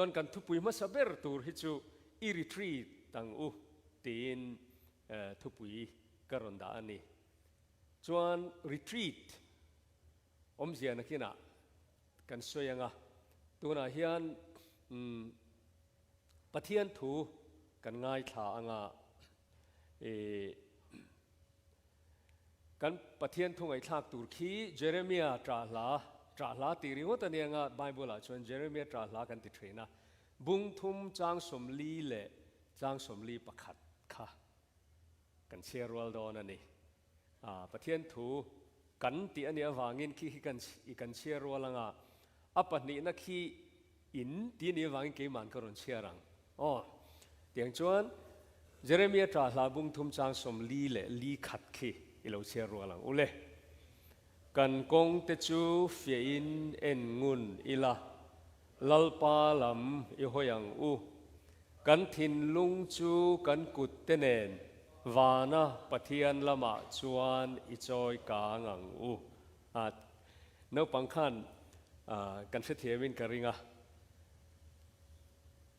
วนกันทุปุยมาสเบอร์ตูฮิจูอีริทรีตังอุตีนทุปุยกรอนดาอันนี้จวนรีทรีตเสียนักนะกันสวยงาตัวน่ะเฮียนปะเทียนถูกันง่ายขาอ่ะกันปะเทียนทุ่งไอ้ทากตุรกีเยเรมียตราลาตีริงว่าตอนนี้งะไบเบิลชวนเยเรมียตราลากันติดเทรนะบุงทุมจางสมลีเล่จางสมลีประคัดค่ะกันเชียร์วอลโดนั่นนี่ปะเทียนถูกันตีอันนี้วางินขี้กันเชียร์วอลงะปะนี้นักขี้อินตีนี้วางินเกี่ยมันก็รอนเชียร์รังเตียงชวนเยเรมียตราลาบุงทุมจางสมลีเล่ลีขัดขี้เราเชียร์รัวหลังอุเล่กันกงเตจูเฟียอินเอ็นงุนอิละลลปาลัมอิหอยังอูกันทินลุงจูกันกุดเตเนนวานะปะเทียนละมาจวนอิจอยกางังอูเนื้อปังขันกันเสถียวินกริงะ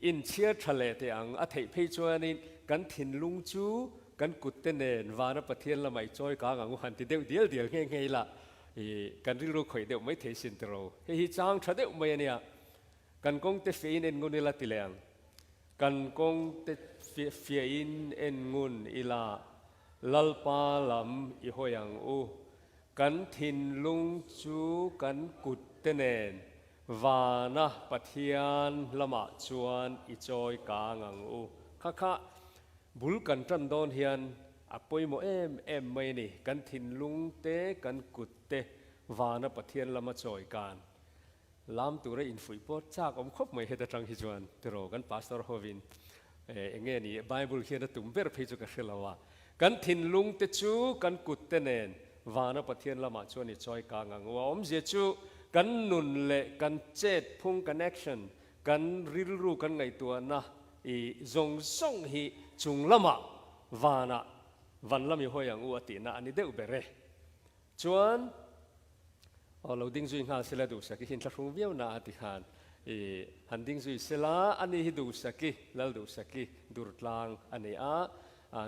อินเชียร์ทะเลเตียงอัฐิเพจวนินกันทินลุงจูกันกุดเตเนนวานะปะเทียนละไม่จอยกางงูหันติเดียวง่ายละกันริรู้ข่อยเดียวไม่เทสินตรอเฮีจางชาเดียวไม่เนี่ยกันกงเตฟีนเอ็นงูนิละติเลงกันกงเตฟีอินเอ็นงูนอิละลลปาลัมอิหอยังอูกันทินลุงจูกันกุดเตเนนวานะปะเทียนละมาจวนอิจอยกางงูค่ะบุลกันจันโดนเฮียนอปอยโมไม่นี่กันทินลุงเตกันกุดเตวานะปะเทียนละมาจอยกันลามตัวเรอินฟุยปอดจากคบไม่เห็นจังฮิจวนตรอกันพาสตอร์ฮอวินเงี้ยนี่ไบเบิลเขียนตุ้มเบอร์เพจก็เชื่อว่ากันทินลุงเตจูกันกุดเตเนนวานะปะเทียนละมาจวนอิจอยกันว่าเจจูกันนุนเละกันเจ็ดพุ่งกันแอคชั่นกันริลรูกันไงตัวนะจงส่งฮีจุงละมาวานะวันละมีหัวอย่างอวตินะอันนี้เดือดเบรจวนเราดิ้งจุยงาเสลดูสักหินทักรุ่งเวียวนาติหานหันดิ้งจุยเสลาอันนี้ดูสักแล้วดูสักดูดลางอันนี้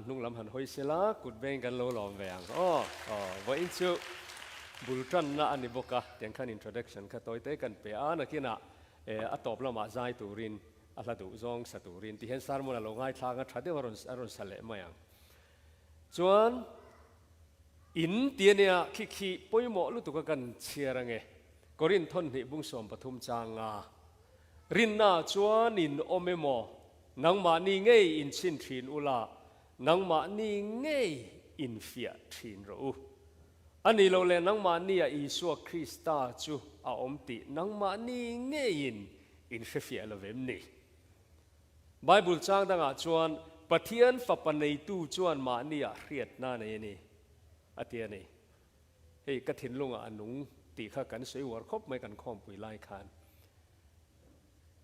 นุ่งลำหันหอยเสลากุดเบงกันโลลอมแวงว่าอินชูบุลตันนะอันนี้บอกะเตียงขัน introduction ข้าตัวเตกันเปียนักกินะตอบละมาใจตูรินอัลดูจงสตูรินที่เห็นสารมุนลงง่ายทางกันทัดเดียวอรุณสเลมายังส่วนอินเดียเนี่ยขี้ป่วยหมอลุตุกันเชียร์ไงก็รินทนหิบุงสมปฐุมจางารินนาจวนอินโอเมโมนังมานีเงยอินชินทรีนอุลานังมานีเงยอินฟิอาทรีนรูอันนี้เราเล่นนังมานีอิสุคริสต์จูอาอมตินังมานีเงยอินฟิอาลเวมนีไบเบิลจางดังอาจวนปะเทียนฝับปนัยตู้จวนมานี่เรียดหน้านี่อาเทียนี่เฮ้ยกระถินลงอันนุงตีข้ากันสวยหัวคบไม่กันข้อมปุยไล่คาน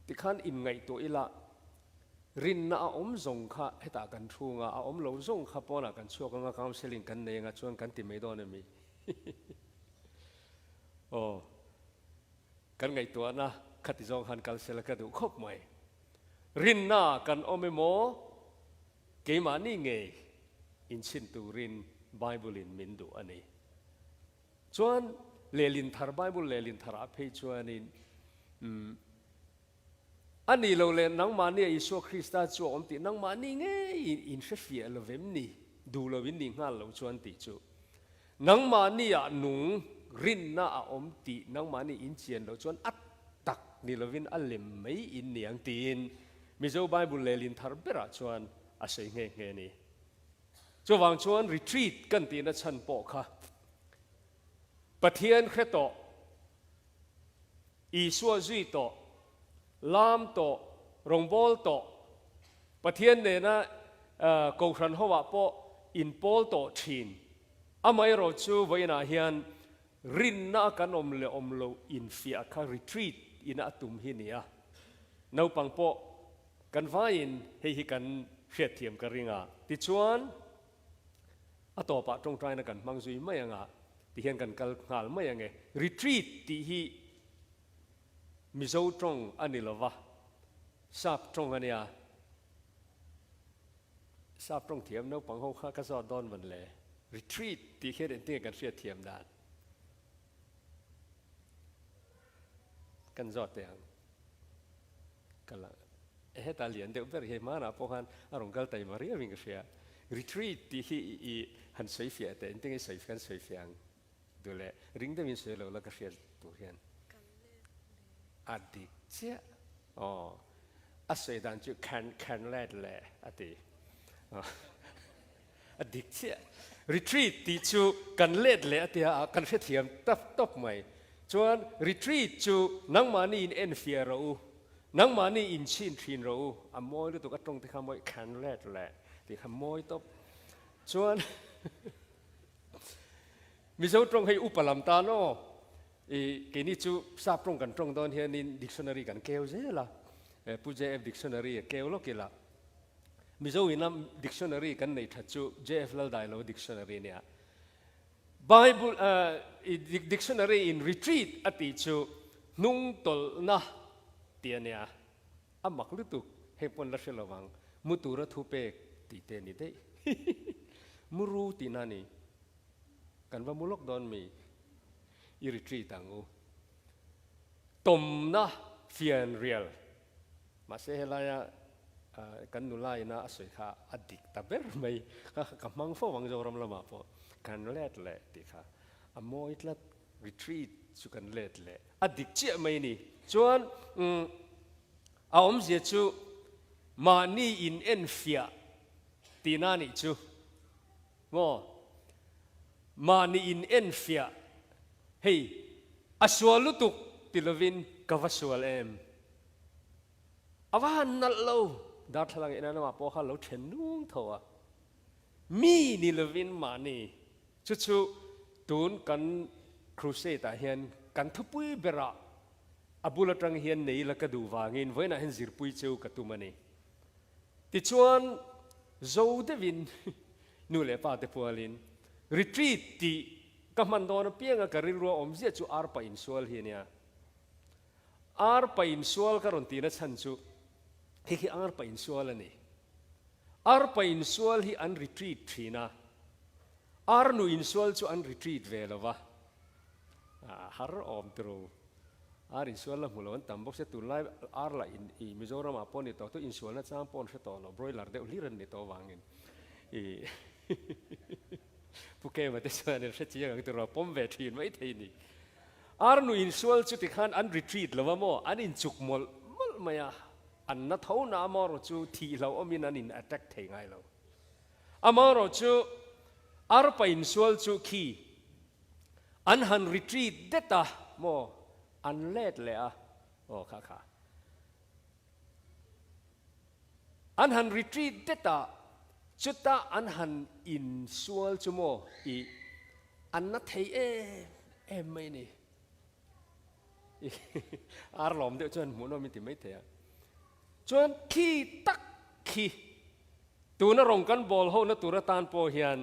ตีขันอินไงตัวอีละรินน่าอมจงข้าให้ตากันทูงอมเหลาจงข้าปอนักันชั่วกันกำเสลิงกันเองจวนกันติไม่โดนมีโอ้กันไงตัวนะขัดจงหันกันเสลกันดูคบไม่รินน่ากันอมโมเกมานี่ไงอินชินตูรินไบเบิลินมินดูอันนี้จวนเลลินทาร์ไบเบิลเลลินทาร์เพจวนนี้อันนี้เราเล่นนังมานี่อิสุคริสต์จวมตินังมานี่ไงอินเชฟเฟียลเวมนี่ดูเราวินดิ่งหันเราจวนติจูนังมานี่นุงรินน่าอมตินังมานี่อินเชียนเราจวนอัตตักนี่เราวินอัลเลมไม่อินเนียงตีนมิโซไบเบิลเลลินทาร์เบราจวนอาศัยเงี้ยนี่จวางชวนรีทรีตกันตีนัชันปอค่ะปะเทียนเครโตอีสัวจุยโตลามโตรงบอลโตปะเทียนเนี่ยนะกูขันหัวปออินบอลโตทีนอาไม่รู้จูไว้นะเฮียนรินน่ากันอมเลอินฟิอาค่ะรีทรีตอินอัตุมหินีอะน้าปังปอกันฟ้าอินให้กันเสียเทียมกันริงอ่ะติชวนต่อปะตรงใจนักันมังซุยไม่ยังอ่ะที่เห็นกันกัลงาลไม่ยังไงรีทรีตที่ฮิมิโซตรงอันนี้ละวะ ทราบตรงอันเนี้ยทราบตรงเทียมน้องปังห้องข้าก็สอดดอนมันเลย retreat ที่เขียนเตียกันเสียเทียมด้านกันจอดเตียงกันละตาเลียนเดี๋ยวเบอร์เฮมานะพวกhanอารมณ์กัลไตมาเรียวิ่งกันเสีย retreat ที่หันสวยเฟียแต่เตียงสวยกันสวยเฟียงดูแลริงเดมินสวยแล้วก็เสียตัวเฮียนอดีตเจ้าอ๋ออาศัยดันจุcanแลดแหละอดีตอดีตเจ้า retreat ที่จูกันเล็ดแหละที่กันเสียเทียมตับใหม่จวน retreat จูนังมานี่อินเอ็นเฟียเรานังมานี่อินชินทรีนเราอามอยตัวก็ตรงที่ขโมยcanแลดแหละที่ขโมยตับจวนมิเจ้าตรงให้อุปลัมตาโนกินี่จูทราบตรงกันตรงตอนเฮียนิน dictionary กันเกลเจล่ะผู้เจฟ dictionary เกลโลกิล่ะมิเจ้าอินำ dictionary กันในทัดจู JF แล้วได้แล้ว dictionary เนี่ย Bible dictionary in retreat อติจูนุ่งตลนะเตียเนี่ยอามักลุตุเฮปอนลัชระวังมุตุระทุเปกตีเตนิเดมุรูตีนานีกันว่ามุลกดอนมีอิริทรีตังูตมนะเฟียนเรียลมาเสหลายกันนุลายนะสวยค่ะอดีตแต่เบอร์ไม่กับมังฟวังจอรำละมาพอกันเล็ดเละดีค่ะอโมอิตละรีทรีตสุกันเล็ดเละอดีตเจ้าไม่นี่จวนเอาอมเสียจูมานี่อินเอ็นเฟียตีนานี่จูโมมานี่อินเอ็นเฟียเฮ้ยอสวลุตุกติลวินกวสวลเอ็มอว่านัลโลดาทลังเอ็นนั้นมาพอเขาเราเทนุ่งทัวมีนิลวินมานี่ชุตูนกันครูเซตาเฮียนกันทุปุยเบระอบุลตรังเฮียนนี่ละกดูวางินไว้นะเห็นจิรปุยเจ้ากัตุมันนี่ติชวนโจเดวินนู่นเลยป้าเตปัวลินรีทรีตที่กำมันโดนเพียงกับริรัวอมเสียจูอาร์ไปอินสวลเฮียเนี่ยอาร์ไปอินสวลการันตีนัชันจูเฮียอาร์ไปอินสวลนี่อาร์ไปอินสวลฮีอันรีทรีตทีนะอาร์นูอินสวลจูอันรีทรีตเวลวะฮาร์ออมตรูอาร์อินสวลละมุลวันตั้มบอกเสตุนไลอาร์ละอิมิโซรามาปอนี่ตัวตัวอินสวลนั่นจ้างปอนเสตโลบรอยลาร์เดอุลิรันนี่ตัววางินผู้เกี่ยวกับส่วนนี้เชื่อกันตัวผมเวทีไม่ทีนี่อาร์นูอินสวลจุดที่ขันอันรีทรีตแล้วว่าโมอันอินจุกมอลไม่อะอันนัทเอาหน้ามารจูที่เราอมินันอินอัตแทกเทงไงเราอามารจูอาร์ไปอินสวลจูคีอันหันรีทรีตเดต้าโมอันเล็ดเลยอ่ะโอ้ค่ะอันหันรีทรีตเดต้าจุดตาอันหันอินสวลจูโมอีอันนัทเฮไม่นี่อาร์ลอมเดี๋ยวจนหมุนอมิติไม่เถอะจนขี้ตักขี้ตัวนั้นรงกันบอลเขานะตัวนั้นตานโปเฮียน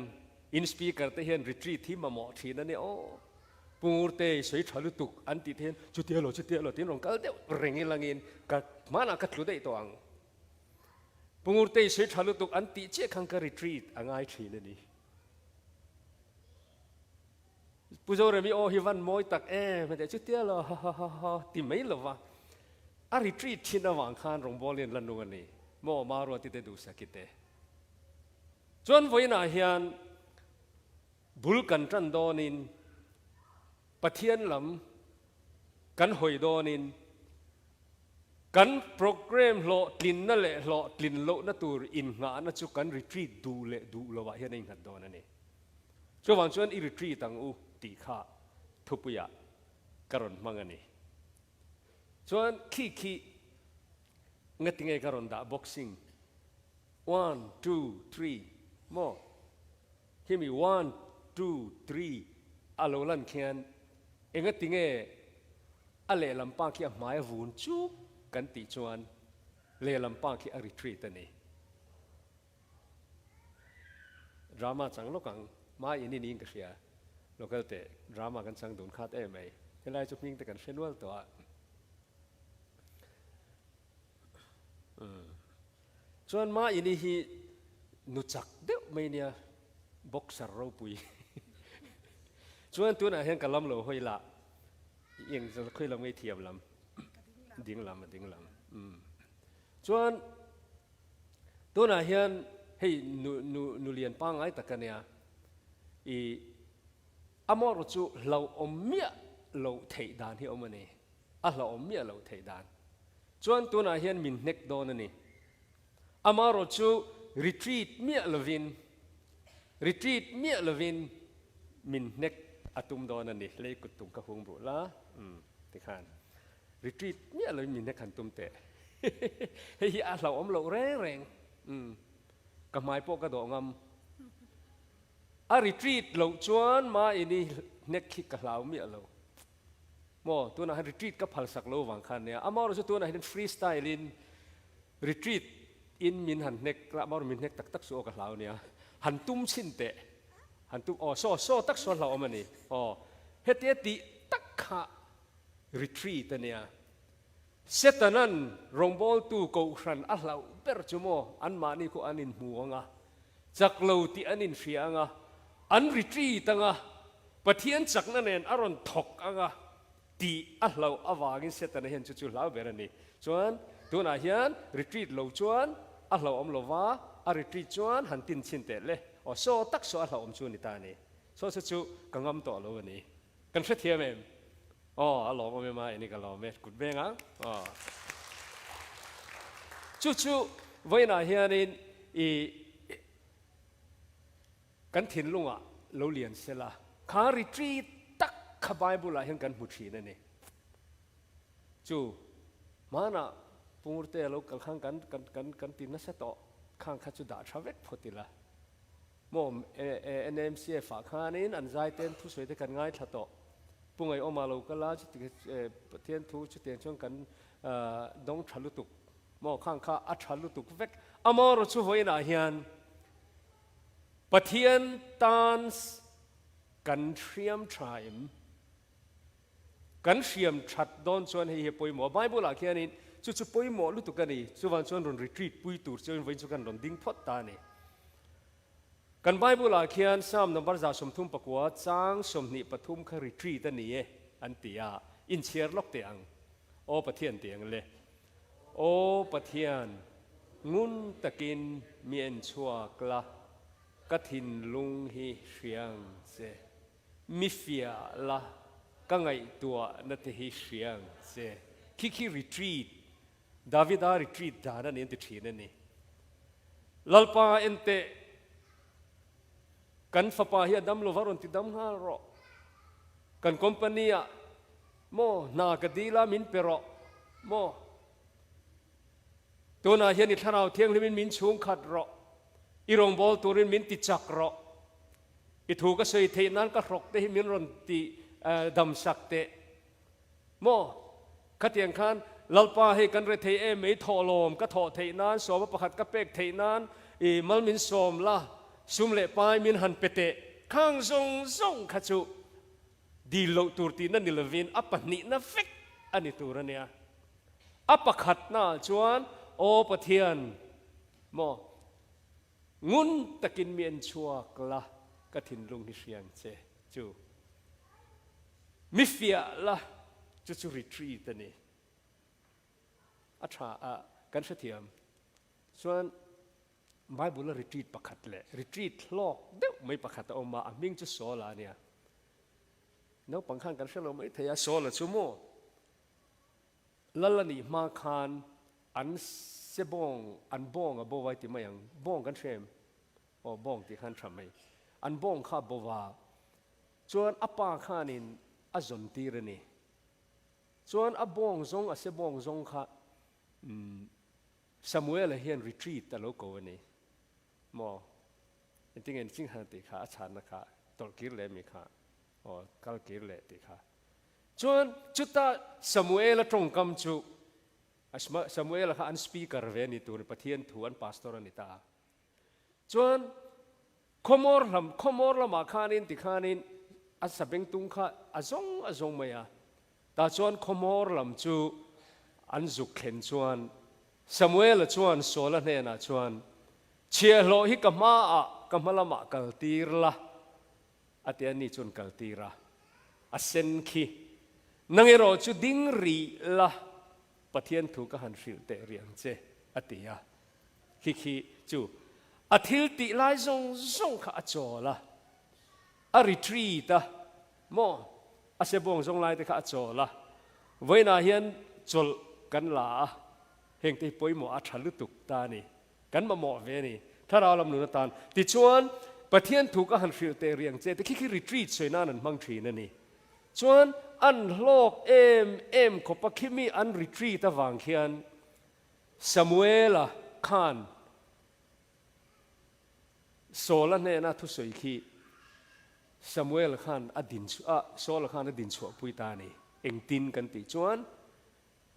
อินสปีกเกอร์เตเฮียนรีทรีตที่มาหมอทีนั่นเนี่ยโอ้ปูเตยสวยทะลุตุกอันติเทียนจุดเดียวหรอที่รงกันเดี๋ยวเร่งลังอินกับมานักลุได้ตัวอังปูเตยสวยทะลุตุกอันติเจ้าขังการรีทรีตอังไอทีนั่นนี่ปูโจเรมีโอฮิวันมอยตักมันจะจุดเดียวหรอติไม่หรอวะอารีทรีตที่นวังคานรงบอลเลียนลันนูกันนี่โมมารัวติเตดูสักิเตจวนวันน่ะเฮียนบุลกันจันโดนินปะเทียนลำกันหอยโดนินกันโปรแกรมโลกลิ่นนั่นแหละโลกลิ่นโลนั่นตัวอินงานนั่นจุกันรีทรีตดูเละดูละวะเฮียนเองหัดโดนั่นเองจวนวันจวนอีรีทรีตตังอูตีข้าทุบยาการอนมังอันนี้ส่วนขี้งัดยังไงการอนด่าบ็อกซิ่ง one two three โม่ที่มี one two three อาโลลันเขียนงัดยังไงอาเลลำปางขี้หมายวุ่นจุกกันติจวนเลลำปางขี้อาริทรีตันนี้ดราม่าจังโลกังมาอินี่ก็เสียโลกัลเตดราม่ากันจังโดนขาดไหมเวลาจุดนิ่งแต่กันเชนวัลตัว จวนมาอินี่ฮีนุจักเดี๋ยวไม่เนี่ยบ็อกเซอร์เราปุยจวนตัวนั้นเห็นกะลำเราห้อยละยังจะค่อยลำไม่เทียมลำดิ้งลำจวนตัวนั้นเห็นให้นูเรียนปังไอ้ตะกันเนี่ยอีอมรจูเราอมเมียเราเทดานที่อมนี่เราอมเมียเราเทดานจวนตัวนั้นเห็นมินเน็กโดนนี่อมรจูรีทรีตเมียลวินรีทรีตเมียลวินมินเน็กอาตุมโดนนี่เลยกุตุมกระหงบุละติขันรีทรีตเมียลวินมินเน็กขันตุมเตะเฮียเราอมเราแรงกำไมพวกกระโดดงำรีทรีตเราจวนมาอินี่เน็กคิกกับเราเมียเราโมตัวนั้นรีทรีตก็พัลสักโลวังคันเนี่ยมรจูตัวนั้นเห็นฟรีสไตล์ลินรีทรีตอินมินหันเน็กละมารมินเน็กตักโซกับเราเนี่ยหันตุ้มชินเตะหันตุ้มโซตักโซเราเอามานี่เฮติติตักขะรีทรีตเนี่ยเสตนั้นรงบอลตูกูครันเราเปิดจุโมอันมานี่กูอันนินหัวงะจักเราที่อันนินเฟียงะอันรีทรีตงะปะเทียนจักนั่นเองอารอนทกงะตีเราอวากินเสตนั้นเห็นจุเราเบรนี่จวนตัวนั้นเห็นรีทรีตเราจวนเราอมลว่ารีทรีตจวนหันตินชินเตะเลยโซตักโซเราอมจวนนี่ตานี่โซจุกังงำต่อเราวันนี้กันเสียเมมเราไม่มาอันนี้ก็เราไม่กุดเบงจู่ไว้หน้าเฮียนี่กันถิ่นลุงเราเรียนเสร็จละข้ารีทรีตตักขบายบุลาเห็นกันมุชีนั่นนี่จู่มานะปุ่งเตะเราข้างกันตินนั่นเสร็จต่อข้างข้าจุดาชาเวกพอดีละมอมNMC ฝากข้านี่อันใจเต้นทุสวยแต่กันง่ายทัดต่อปุ่งไอออกมาเราก็ลาจุดเทียนทุจุดเทียนช่วงกันดงชัลุตุกมอข้างข้าอัชัลุตุกเวกมอเราช่วยน่าเฮียนปะเทียนตันส์กันเทียมทรายกันเทียมชัดโดนชวนให้ป่วยหมอไบเบิลอะแค่นี้จู่ป่วยหมอลุตุกันนี่ชวนชวนรอนรีทรีตปุยตูร์ชวนวันชวนกันรอนดิ้งพอดตานี่กันไบเบิลอาเขียนซ้ำนับจากสมทุมปะกัวจางสมนิปทุมคารีทรีตันนี้อันตียอินเชียร์ล็อกเตียงปะเทียนเตียงเลยปะเทียนงุนตะกินเมียนชัวกละกะทินลุงฮีเชียงเซมิเฟียละกังไงตัวนัทฮีเชียงเซคิรีทรีตดาวิดารีทรีตดานั่นเองติดทีนั่นนี่ลลปาเอ็นเตกันฟ้าป่าเฮียดำโลวารอนติดำหารอกันคอมพานีโมนากดีลามินเปรอโมตัวนาเฮียนิทานเอาเทียงลิมินชุงขัดรออีรงบอลตัวรินมินติจักรออีถูกก็เสยเทนั้นก็รกเตหิมินรอนติดำสักเตโมขัดเทียงขันลลปาให้กันเรเทไม่ทอลมก็ทอเทนั้นสอบประคัดก็เป็กเทนั้นมัลมินสมละสุมเล่ปายมินหันเปเตข้างซงขจูดีโลตูร์ตีนั่นนี่เลวินอัปปนินะฟิกอันนี้ตัวเนี่ยอัปปขัดน่าจวนปะเทียนโมงุนตะกินเมียนชัวกละกะทินลุงฮิเชียงเจจูมิเฟียละจูรีทรีตนี่อัฐากันเสียมส่วนไบเบิลรีทรีตประคัดเลยรีทรีตลอกเด็กไม่ประคัดออกมามิ่งจะโซลาเนี่ยน้องปังขันกันเชื่อเราไม่เทียโซลาชั่วโมงแล้วนี่มาคานอันเสบงอันบงอ่ะบ่ไว้ที่ไม่ยังบงกันเชื่อมบงที่ขันทำไมอันบงข้าบ่ว่าส่วนอัปปาขานินอจนตีรนี่ส่วนอับบงซงเสบงซงข้าซามูเอลเฮียนรีทรีตตลกวันนี้มอจริงๆจริงหันติขาอาจารย์นะคะตอลกิร์เลมีค่ะกัลกิร์เลติค่ะจวนจุดตาซามูเอลตรงกำจุซามูเอลค่ะอันสปีกเกอร์เวนิตูนปะเทียนทวนพาสตอร์นิตาจวนขมอร์ลมาขานินติขานินอัศเบงตุงค่ะอาจงไม่อะแต่จวนขมอร์ลำจูอันจุกเข็นจวน ซามูเอลชวนโซลเนน่ะชวนเชียโลฮิกมาอะกัมละมะกัลตีร์ละอาเตียนี่ชวนกัลตีระอาเซนคีนังเอโรจูดิ้งรีละปะเทียนถูกหันฟิลเตเรียงเจอาเตียคีจูอาทิลติไลซงข้าจอละอาริทรีตะโมอาเซบงซงไลแต่ข้าจอละไว้นาเฮียนจลกันลาเฮงที่ป่วยหมออัฐลุตุกตานี่กันมาหมอเวนี่ถ้าเราลำนุนตานติชวนประเทศถูกหันฟิลเตเรียงเจแต่คิดรีทรีตสวยนั่นมังทรีนั่นนี่ชวนอันโลกเอ็มขบคิมีอันรีทรีตะวังเขียนซามูเอลคานโซลเนน่าทุสวยขี้ซามูเอลคานอดินโซลคานอดินชัวปุยตานี่เองตินกันติชวน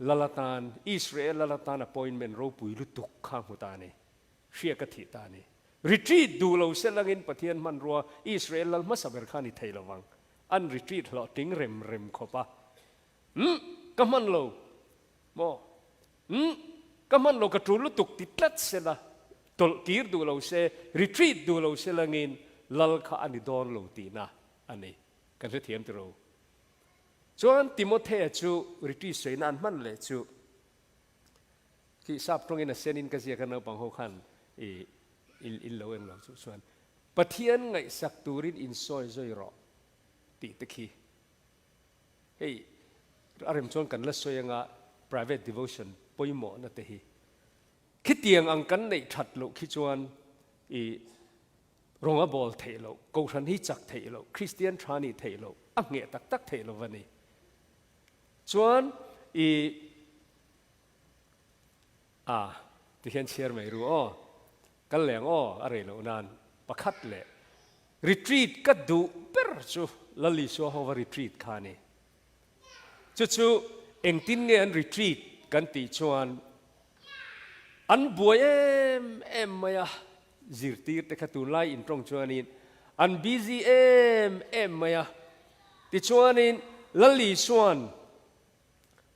ลลตานอิสราเอลลลตานอพอยน์เมนต์รูปุยลุตุกข้างหัวตานี่เชียกติตานี่รีทรีตดูเราเสลังอินปะเทียนมันรัวอิสราเอลลมาสับเบร์ขานิไทยระวังอันรีทรีตหล่อติ้งเร็มขบปะก็มันเราโมก็มันเรากระตุ้นลุตุกติดลัดเสละตลกีร์ดูเราเสรีทรีตดูเราเสลังอินลลข้าอันนี้โดนเราตีนะอันนี้กันเทียมตัวเราส่วนติโมเทจูริทิสวยนันมันเลยจูที่ทราบตรงนี้นะเซนินก็เสียกันเอาปังหัวขันอินเราเองเราส่วนปะเทียนไงสักตูรินอินซอยรอติตะคีเฮ้ยอารมณ์ชวนกันละสวยงา private devotion ปอยหมอนะเตฮีคิดเตียงอังกันในถัดโลคิจวนรงบอลเทโลกูชันฮิจักเทโลคริสเตียนทรานีเทโลอังเงตักเทโลวันนี้ส่วนที่เห็นเชียร์ไม่รู้กันแหลงอะไรเหล่านั้นประคัดเลยรีทรีตก็ดูเปิร์จูลลิชัวฮาวารีทรีตขานี่จู่เอ็งตินเนียนรีทรีตกันติชวนอันบวยเอ็มมายาจิรตีร์แต่ขัตุไลอินตรงชวนนี้อันบีซีเอ็มมายาติชวนนี้ลลิชวน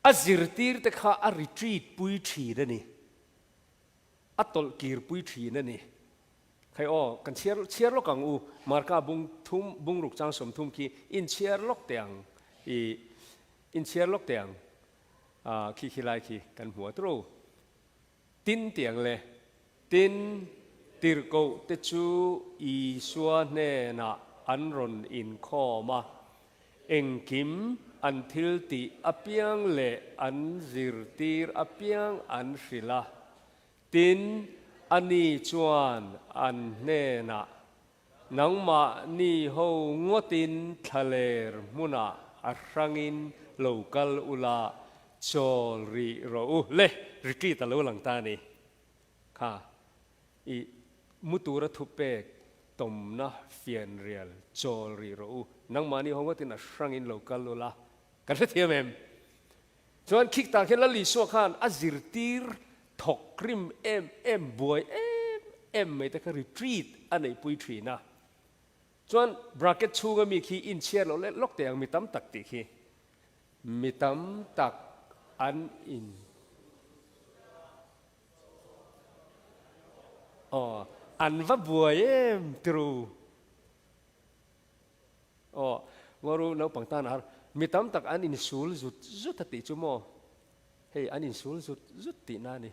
อาจิรตีร์แต่ข้าอารีทรีตปุยทีนั่นนี่อัตตลกีร์ปุยทีนั่นนี่ใครกันเชียร์ล็อกกังอูมาร์กาบุงรุกจางสมทุมคีอินเชียร์ล็อกเตียงอินเชียร์ล็อกเตียงขี้ไล่ขี้กันหัวตรูตินเตียงเลยตินติร์โกเตจูอีสัวเนน่ะอันรอนอินข้อมาเอ็งคิมอันทิลติอเปียงเล่อันจิรตีร์อเปียงอันฟิลาตินอันนี้ชวนอันเนน่ะนังมานี่เขางวตินทะเลมุนาอัรังอินโลกัลอุลาโจรีโรเล่ริกีตะลุหลังตานี่ค่ะมุตุระทุเปกตมนะเฟียนเรียลโจรีโรนังมานี่เขางวตินอัรังอินโลกัลอุลากันเทียมเองส่วนคิกตาเขลลิสัวขานอัจิรตีร์ถกคริมเอ็มบวยเอ็มไม่แต่ก็รีทรีตอันไหนปุยทรีนะส่วนบราเก็ตชูก็มีคีอินเชียร์เราเล่นล็อกแต่ยังมีตั้มตักติคีมีตั้มตักอันอินอันว่าบวยตรูวารุเราปังตานามีตั้มตักอันอินสูลจุดติจุโมเฮ้ยอันอินสูลจุดตินานี่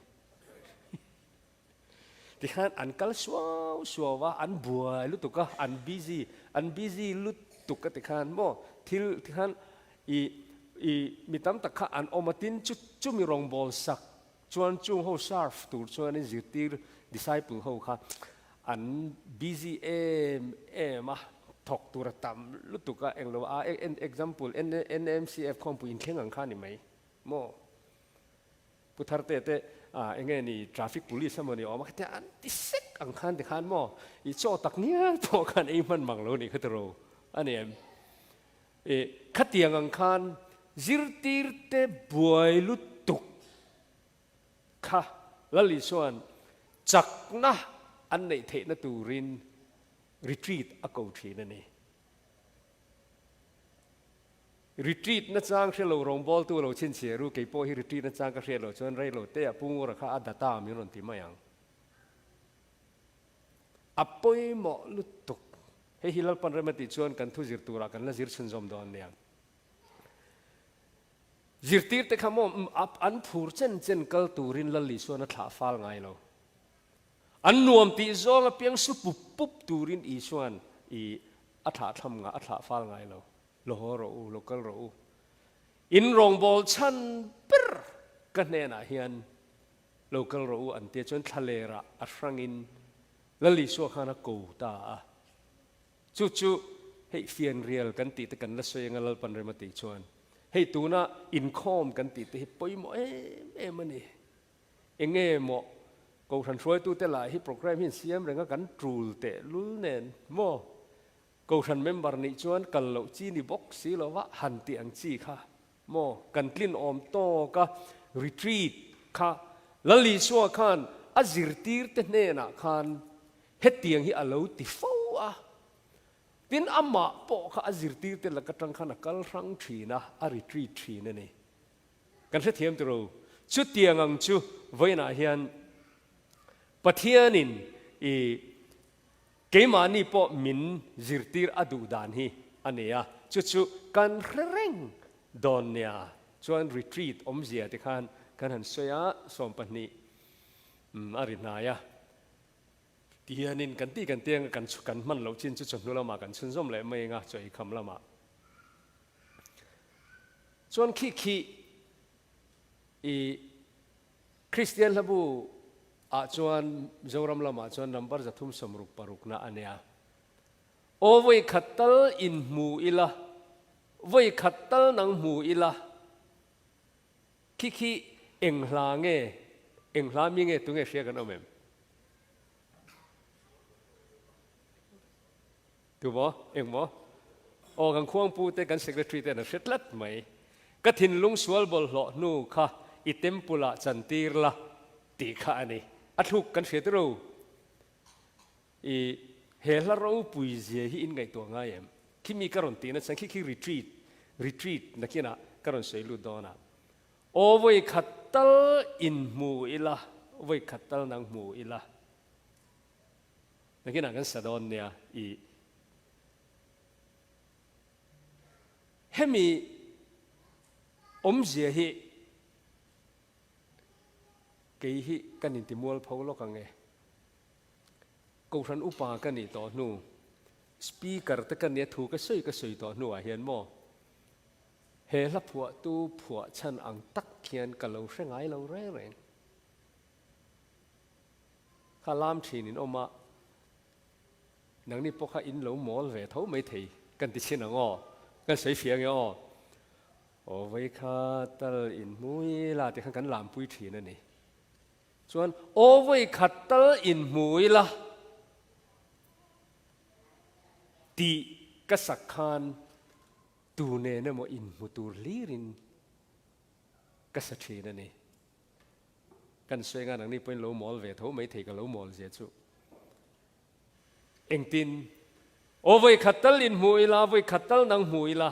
ที่ขันอันกัลชัวว่าอันบัวลุตุกะอันบีซีลุตุกะที่ขันโมที่ขันมีตั้มตะขะอันอมาตินจุมีรองบอลสักชวนจุงเขาชาร์ฟตูชวนนี่จิตีร์ดิสไซเปิลเขาค่ะอันบีซีมาถกตัวตามลุตุกะเองเราexample NMCF คอมพูอินเข่งอังคารนี่ไหมโมพุทธเตเตเองนี่ traffic police สมัยนี้ออกมาแต่อันที่เซ็กอังคารที่ขันโมอีโจตักเนี้ยพอกันไอ้มันมังโลนี่คือตัวอันนี้ขัดยังอังคารจิรตีร์เตบวยลุตุกค่ะแล้วลิส่วนจักนะอันไหนเทนตูริน retreat อากาศนั่นเอง retreat นั่นจ้างเชื่อเรารองบอลตัวเราเช่นเสียรู้เกี่ยวกับ retreat นั่นจ้างก็เชื่อเราจนไรเราเตะปุ่งราคาอัดตามอยู่นั่นที่ไม่ยังอัปอยหมอลุตุกให้ฮิลล์ปันเรมติชวนกันทุจิรตัวรักันและจิรชุนจอมดอนเนี่ยจิรตีร์แต่ขโมยอันผูร์เช่นกัลตูรินละลิชวนนัทลาฟัลไงเราอันนวมตีจงเพียงสุบปุ๊บตูรินอีชวนอีอัฐาทำงาอัฐาฟัลไงเราโลหะรู้โลกัลรู้อินรองบอลชันปรกันเน่นะเฮียนโลกัลรู้อันเตียจนทะเลระอัศรังอินละลิชัวขานักกูตาจู่ๆให้เฟียนเรียลกันติดกันละสวยงาลปันเรมติชวนให้ตัวน่ะอินคอมกันติดให้ปอยหมอมันนี่เองหมอกูทันช่วยตัวแต่ละให้โปรแกรมให้เสียมเรื่องกันทรูลเตะลุ้นเน่นหมอกูทันเมมเบอร์นี่ชวนกันเหล่าจีนี่บ็อกซี่เราว่าหันเตียงจีค่ะหมอกันกลิ่นอมโตก็รีทรีตค่ะละลิชัวขันอาจิรตีร์เตเน่น่ะขันเฮ็ดเตียงให้อาลูติฟ้าtin amma po kha azirtir te lakatang khana kal rang thina a retreat thina ni kan se thiam tro chu tiangang chu voina hian pathianin i keimani po min zirtir adu dan hi ania chu kan reng don nia chuan retreat omzia te khan kan han soya som pani arinaya tianin kan ti kan tiang kan man lo chin chu chon nu lama kan chun zom le mai nga choi kham lama chuan khi i christian labu a chuan zoram lama chuan number zathum somruk paruk na ania o voi khatal in mu ila voi khatal nang mu ila khi engla mi nge tu nge sia kan omemถูกบ่เองบ่ออกกันควงปูแต่กัน secretary แต่น่ะเสร็จลัดไหมกฐินลุงสวลบอลหล่อนู่ค่ะอีเต็มปุระจันตีร์ละตีข้านี่อัทุกกันเสียตรูอีเฮลาเราปุยเสียที่อินไงตัวง่ายเอ็มที่มีการันตีนะสังคิ retreat นักกินะการันเสียลุดอนะโอไว้ขัดตัลอินมูอิละไว้ขัดตัลนางมูอิละนักกินะกันสะดอนเนี่ยอีเฮมีเสียฮีเกี่ยกันอินติมัวลพาวโลกังเงกูทันอุปากันนี่ต่อนู่สปีกเกอร์ตะกันเนี่ยถูกก็สวยต่อนู่เห็นมั้ยเฮลับผัวตู้ผัวฉันอังตักเขียนกับเราเสียงไงเราแรงข้าลามทีนินออกมาหนังนี่พวกข้าอินเราหมอลเวทเขาไม่ถีกันติดเช่นงอกันใส่เฟียงอ๋อโอ้ไว้ข้าตัลอินมุยละที่ข้างกันลามปุยทีนั่นนี่ส่วนโอ้ไว้ข้าตัลอินมุยละตีกษักขันตูเนนโมอินมุตูลีรินกษัตริย์นั่นนี่กันสวยงานอย่างนี้เป็นโลมอลเวทเขาไม่ถีกับโลมอลเสียจุเอ็งตินโอ้ไว้ขัดตัลอินมุยละไว้ขัดตัลนางมุยละ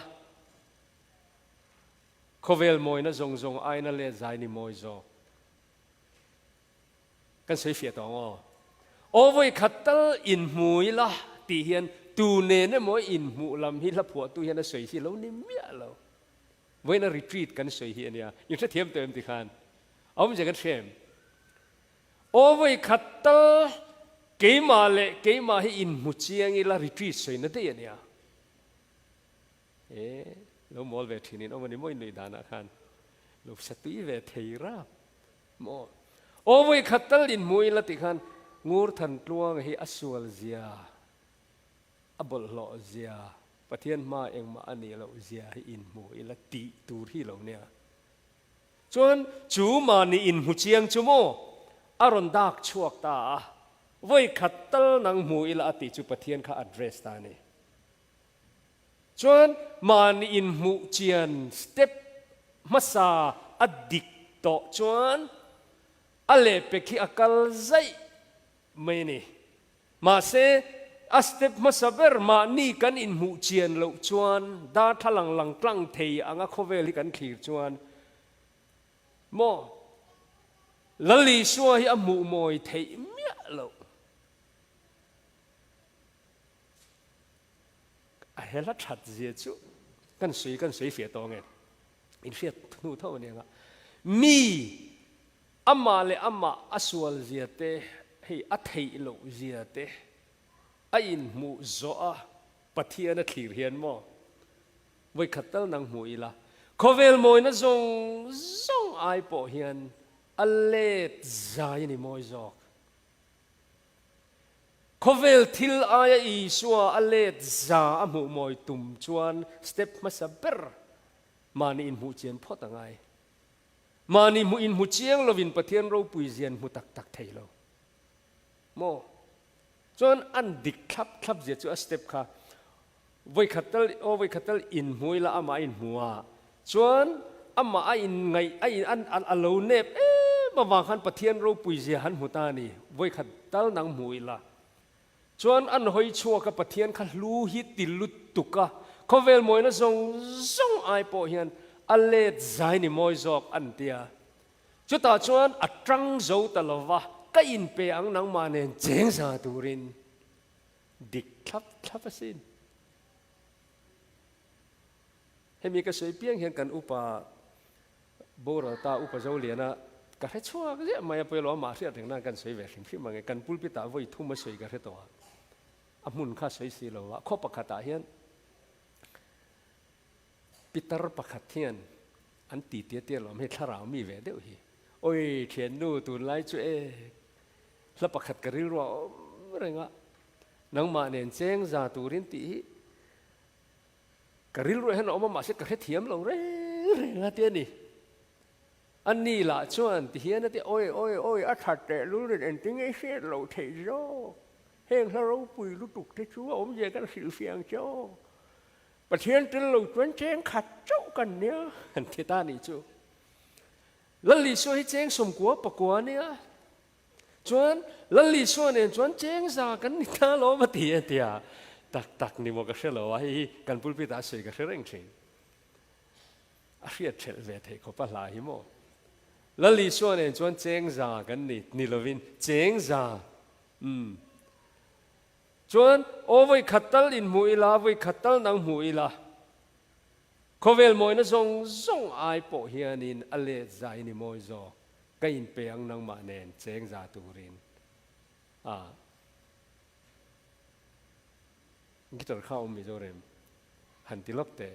เขาเวลมอยนะจงไอ้นั่นเลยใจนี่มอยจอกันใช้เฟียตองโอ้ไว้ขัดตัลอินมุยละตีเฮียนตูเนนมอยอินมุลำฮิละผัวตูเฮียนสวยสิเราเนี่ยเมียเราไว้นะรีทรีตกันสวยเฮียเนี่ยยังจะเทียมเติมติคานเอาไม่ใช่กันเชมโอ้ไว้ขัดตัลเกี่ยมาให้อินมุจียงอีละรีทรีตสวยนั่นเดียเนี่ยเราหมอลเวทีนี่เอาวันนี้ไม่หนุ่ยดานะคันเราสติเวทีราบหมอโอ้ยขัดตัลอินมุยละติคันงูทันตวงให้อสวลเซียอบลหล่อเซียปะเทียนมาเองมาอันนี้เราเซียให้อินมุยละติตูที่เราเนี่ยจนจูมานี่อินมุจียงจูโมอารอนดักชวกตาไว้ขัดตัลนังมุยละติจูปะเทียนข้าอัดเรสตานี่จนมานี่อินมุเจียนสเต็ปมาซาอดิกโตจนอเลเปกิอากาลใจไม่นี่มาเซ a step masaber ma ni kan in mu chian lo chuan da thalang lang tlang thei anga khovel hi kan thlir chuan mo lali suwa hi amu moi thei mia lo a hela that zia chu kan sui fia to nge in fia thu tho ne nga mi ama le ama aswal zia te hei a thei lo zia te a in mu zo a pathian a thlir hian mo voi khatal nang mu ila khovel moi na zong ai po hian a let zai ni moi zok khovel thil aya I suwa a let za a mu moi tum chuan step masaber mani in mu chian phot angai mani mu in mu chiang lovin pathian ro pui zian mu tak thei lo mo chuan an dik thlap zia chu a step kha voi khatal in muila ama in muwa chuan ama a in ngai a in an alo nep ma wang khan pathian ro pui zia han mu ta ni voi khatal nang muila chuan an hoi chua ka pathian kha lu hi tilut tuka khovel moi na zong ai po hian a let zai ni moi zok an tia chu ta chuan atrang zo talawa ka in pe ang nang ma nen cheng sa turin dik thlap asin hemi ka soi piang hian kan upa bora ta upa zo liana ka he chua ka je maya pe lo ma ria theng na kan soi ve thim phim mangai kan pulpi ta voi thuma soi ka he to amun kha soi si lo wa kho pakhata hian pitar pakhat hian an ti tia lo me thlarau mi ve deuh hi oi thian nu tun lai chu hla pakhat ka ril ro renga nang ma nen cheng za turin ti ka ril ro hen oma ma se ka he thiam lo re nga tia ni an ni la chuan ti hian ti oi a that te lu ren en ting e se lo thei zo heng hla ro pui lu tuk te chu om je kan sil fiang cho pathian tin lo chuan cheng khat chau kan nia an thi ta ni chu lali so hi cheng som kwa pakwa nia chuan lali so nen chuan cheng za kan ni ta lo ma tia tak ni mo ka shelo wa hi kan pulpi ta sei ka sereng thing a riat thel ve thei ko pa la hi mo lali so nen chuan cheng za kan ni lovin cheng za chuan ovoi khatal in muila voi khatal nang muila khovel moi na zong ai po hianin ale zai ni moi zo kain peang nang ma nen cheng za turin gitar kha mi zo rem han ti lok te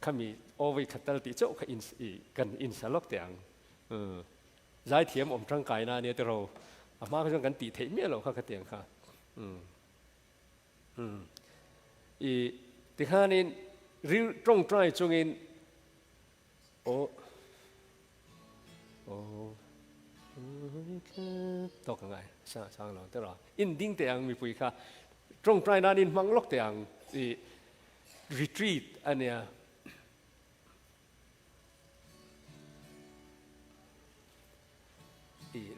khami ovoi khatal ti chau kha kan in salok te ang zai thiam om tang kai na ne te ro ama ka jong kan ti thei me lo kha tiang kha ti khanin ril trong trai chungin to ka ngai sang lo te ra in ding te ang mi pui kha trong trai na nin mang lok te ang retreat ania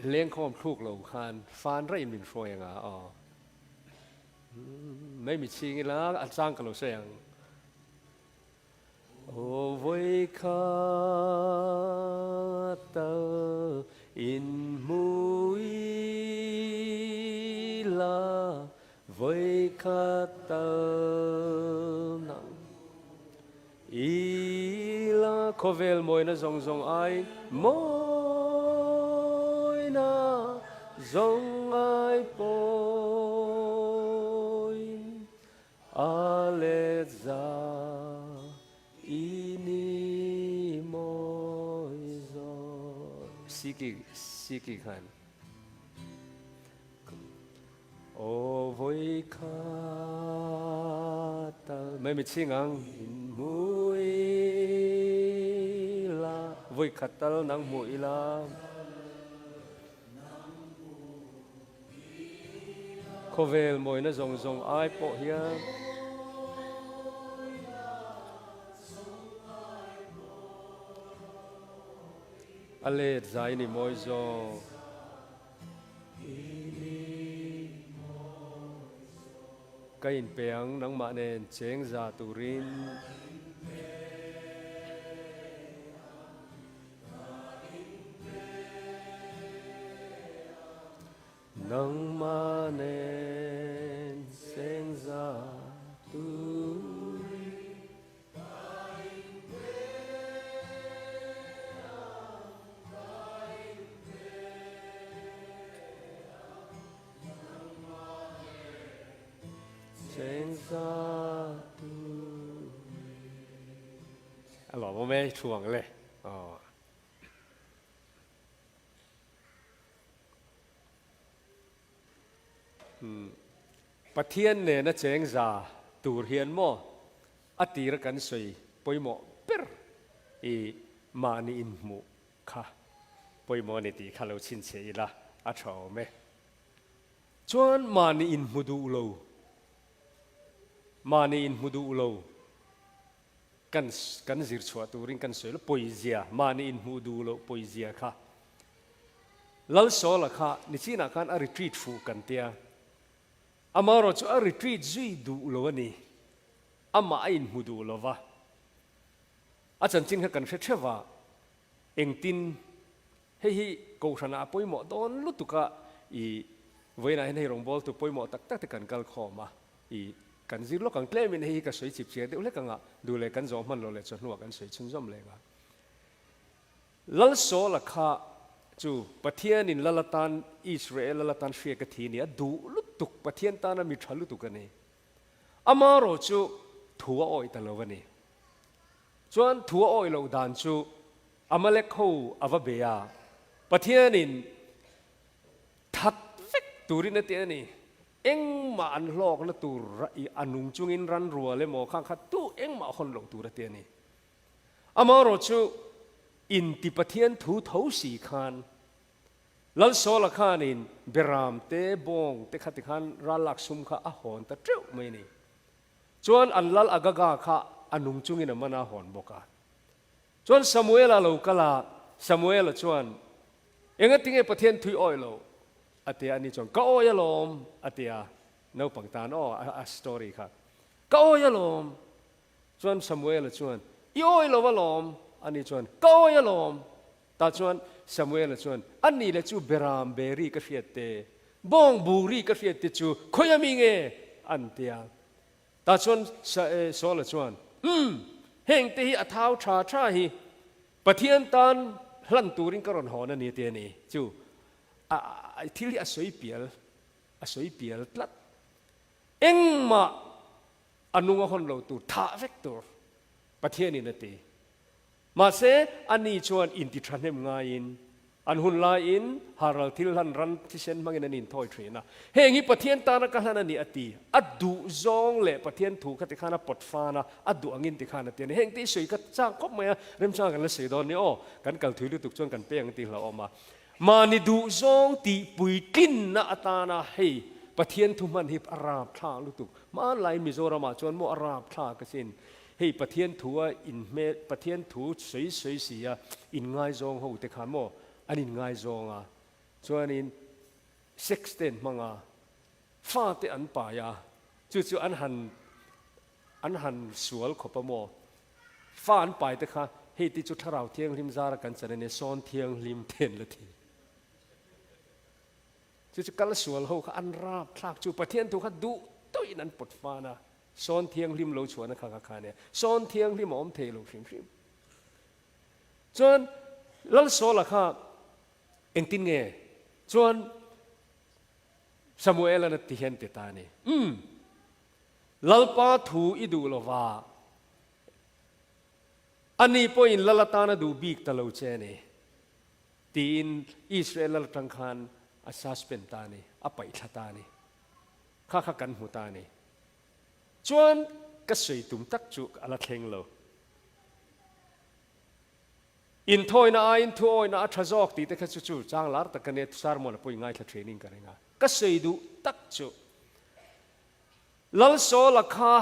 leng khom thuk lo khan fan ra in min foi ngaไม่มีชิงแล้วอันสร้างกันเราเสียงโอ้วยคาตาอินมุยลาวยคาตานังอีลาโคเวลมวยนะซงไอมวยนะซงไอปAleza ini moizo siki khan o voi khata mai mi chingang mui la voi khatal nang mui la khovel moi na zong ai po hian ale zai ni moi zo cái in bèng nắng mạ nên chén ra tù rin nắng mạ nên chén ra tùหล่อไม่ช่วงเลยประเทศเนี่ยนะเจงซาตูเรียนโมอตีระกันสวยปอยโมเปิร์อีมานีอินมูค่ะปอยโมนี่ตีข้าเราชินเสียละอาชาวเมจวนมานีอินมูดูโลมานีอินมูดูโลกันจิรชัวตูริงกันสวยแล้วโพเซียมานีอินมูดูโลโพเซียค่ะลัลโซละค่ะนี่จีน่ากันอาริทรีตฟูกันเตียอามาเราจะอาริทรีตจุยดูโลนี่อามาอินมูดูโลวะอาจารย์จินกันเชื่อว่าเองตินเฮ้ยกูชนะป่วยหมดโดนลุตุกะอีเวนัยในโรงบอลตัวป่วยหมดตักกันกัลคอมาอีกันจิรลกันเคลมินเฮ้ยก็สวยจิบเชียเดี๋ยวเล็กกันดูเลยกันจอมันเราเลยจนหัวกันสวยชุ่มจ้ำเลยกันลัลโซละค่ะจู่ประเทศนินละตันอิสราเอลละตันเฟียกทีเนี่ยดูลุตุกประเทศตานะมีทะลุตุกันนี่อามาโรจู่ทัวอ้อยตลอดนี่ส่วนทัวอ้อยเราดันจู่อามาเล็กเขาอวเบียประเทศนินทัดฟิกตูรินเตียนี่เอ็งมาอันลอกนะตูอีอันนุ่งจุงอินรันรัวเลยหมอข้างขัดตู้เอ็งมาคนหลงตูระเตียนี่อามาโรจู่อินติปะเทียนถูเท้าสีขานลัลโซละขานินเบรามเตบงเตขัดขันรัลลักซุมข้าอาหอนตะเจ้าไม่นี่จวนอันลัลอากากาข้าอันนุ่งจุงอินมันอาหอนบกาจวนซามูเอลเรากล่าซามูเอลจวนเองติงเอปะเทียนถุยอ้อยเราอัตยานี่จวนก้อยลมอัตยาเนื้อปังตานอ่ะสตอรี่ค่ะก้อยลมจวนซามูเอลจวนย้อยเราว่าลมอันนี้ชวนก้อยลมตาชวนซามูเอลชวนอันนี้เลยจูเบรามเบรีก็เฟียเตบองบูรีก็เฟียเตจูขยามิงเออันเตียตาชวนโซลชวนเฮงตีอัท้าวชาชาฮีปะเทียนตันหลันตูริงกรอนหอนั่นนี่เตียนี่จูที่เรียกอสวยเปียลตัดเอ็งมาอนุงคนเราตูท่าเวกตัวประเทศนี้นั่นตีมาเสอันนี้ชวนอินทิทรันเฮมงายินอันหุ่นลายินฮารัลทิลฮันรันที่เช่นมังนันนินทอยเทรนะเฮงิประเทศตานักขันนี่อตีอัดดูจงเล่ประเทศถูกขัดขานะปดฟ้านะอัดดูอังินติขานะเตียนเฮงที่สวยกัดจ้างก็ไม่เริ่มจ้างกันแล้วเสียดอนนี่อ้อกันกัลถุยลุตุกจนกันเปียงตีเราออกมานี่ดูจงตีปุยกินนะอัตานะเฮประเทศทุมันฮิบอาราบท่าลุตุกมาไลมิโซรามาจนโมอาราบท่ากสินเฮ้ประเทศทัวอินเมประเทศทัวสวยเสียอินง่ายจงหูแต่ขามโมอันนี้ง่ายจงส่วนนี้เซ็กซ์เตนมังฟ้าเตอันป่ายาจู่อันหันสวลขบโมฟ้าอันป่ายแต่ข้าเฮ้ที่จุดทาราวเทียงริมซาระกันจะเนี่ยซ้อนเทียงริมเทนละทีจู่กันละสวลหูข้าอันราบพลากจู่ประเทศทัวข้าดูตัวอินันปดฟ้านะซ้อนเทียงริมโลชวนนะข้างๆเนี่ยซ้อนเทียงริมอมเทโลฟิมจนลัลโซละค่ะเอ็งตินเงจนซามูเอลนั่นที่เห็นติดตานี่ลัลปาทูอิดูลวาอันนี้พออินลัลตานะดูบีกตะโลเชนี่ตีนอิสราเอลลัลตังคานอาซาสเป็นตานี่อภัยชะตานี่ข้ากันหูตานี่จวนก็สวยตุ้มตักจุกอะไรเข่งโลอินทอยน่าอินทอยน่าทรจอกตีแต่แค่จู่ๆจางลาร์ตกันเนี่ยสารมันปุ่ยง่ายแค่เทรนนิ่งกันเองก็สวยดูตักจุลัลโซลักฮา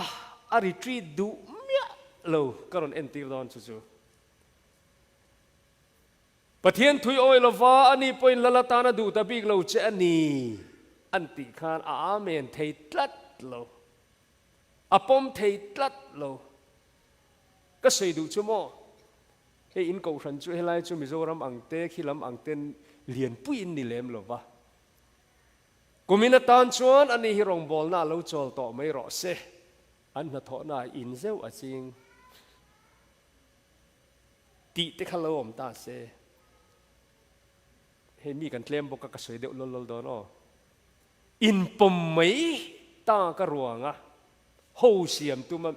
อาริทรีดูเมียโลก็รอนเอ็นตีดอนจู่ๆประเทศทุยโอยลฟ้าอันนี้ปุ่ยละละตานะดูตะบีกโลเจอันนี้อันติขานอาเมนเทตัดโล อปอมเทยตัดโลก็ใส่ดูชั่วโมงเฮอินกูฉันช่วยให้ไล่ช่วยมิโซรำอังเตะขี้ลำอังเตนเลียนปุยอินนี่เลมหรอวะกูมีนัดตอนชวนอันนี้ฮิรองบอลน่าเราจอลต่อไม่รอเสอันนัดทอน่าอินเซลอจริงตีเตะขลอมตาเสเห็นมีกันเคลมบอกกับกระสวยเดียวลลดอนออินปมไม่ตากระรวงอ่ะหูเสียมตัวมัน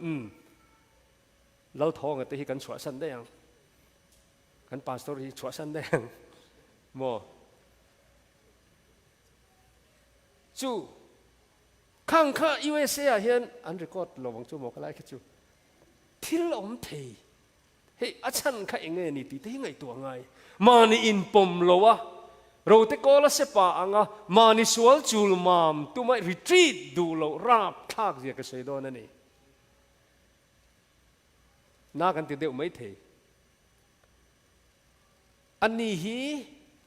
เราท้องแต่ที่กันชัวสันได้ยังกันปาสตอรี่ชัวสันได้ยังโมจู่ข้างข้าUSAเห็นอันรีคอร์ดระวังจู่หมอกอะไรคิดจู่ที่ล้มเทเฮ้ยอาจารย์ข้าเองนี่ตีที่ไงตัวไงมานี่อินปมโลวะเราเตะกอลเสปะอ่างมานิสวลจูลมามตัวไม่รีทรีตดูเราราบทากเสียกระเสยโดนนั่นเองน่ากันติดเดียวไม่เทอันนี้ฮี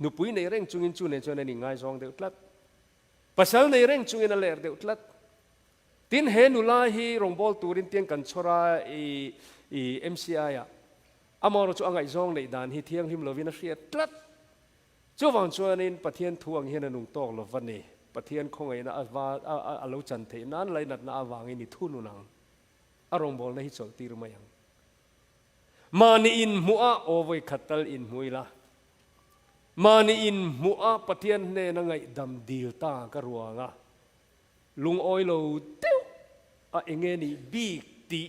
นุปุยในเร่งจุงอินจูในจวนนี่ง่ายจองเดียวทัดภาษาในเร่งจุงอินอะไรเดียวทัดตินเห็นอุลาฮีรงบอลตูรินเตียงกันชราMCI อ่ะอามอร์จูอังไงจองในด่านฮีเทียงหิมโลวินาเสียทัดจู่วังชวนนินปะเทียนทวงเฮนนุ่งตอกลวันนี้ปะเทียนคงไงนะอาลูจันเทนั้นเลยนัดน่าวางอินิทุนุนังอารมณ์บอลในฮิจอลตีรุมายังมานีอินมัวโอไว้ขัดตัลอินมุยละมานีอินมัวปะเทียนเนนังไงดำดีลตากระรัวงะลุงออยโลเต้วเองนี่บีกตี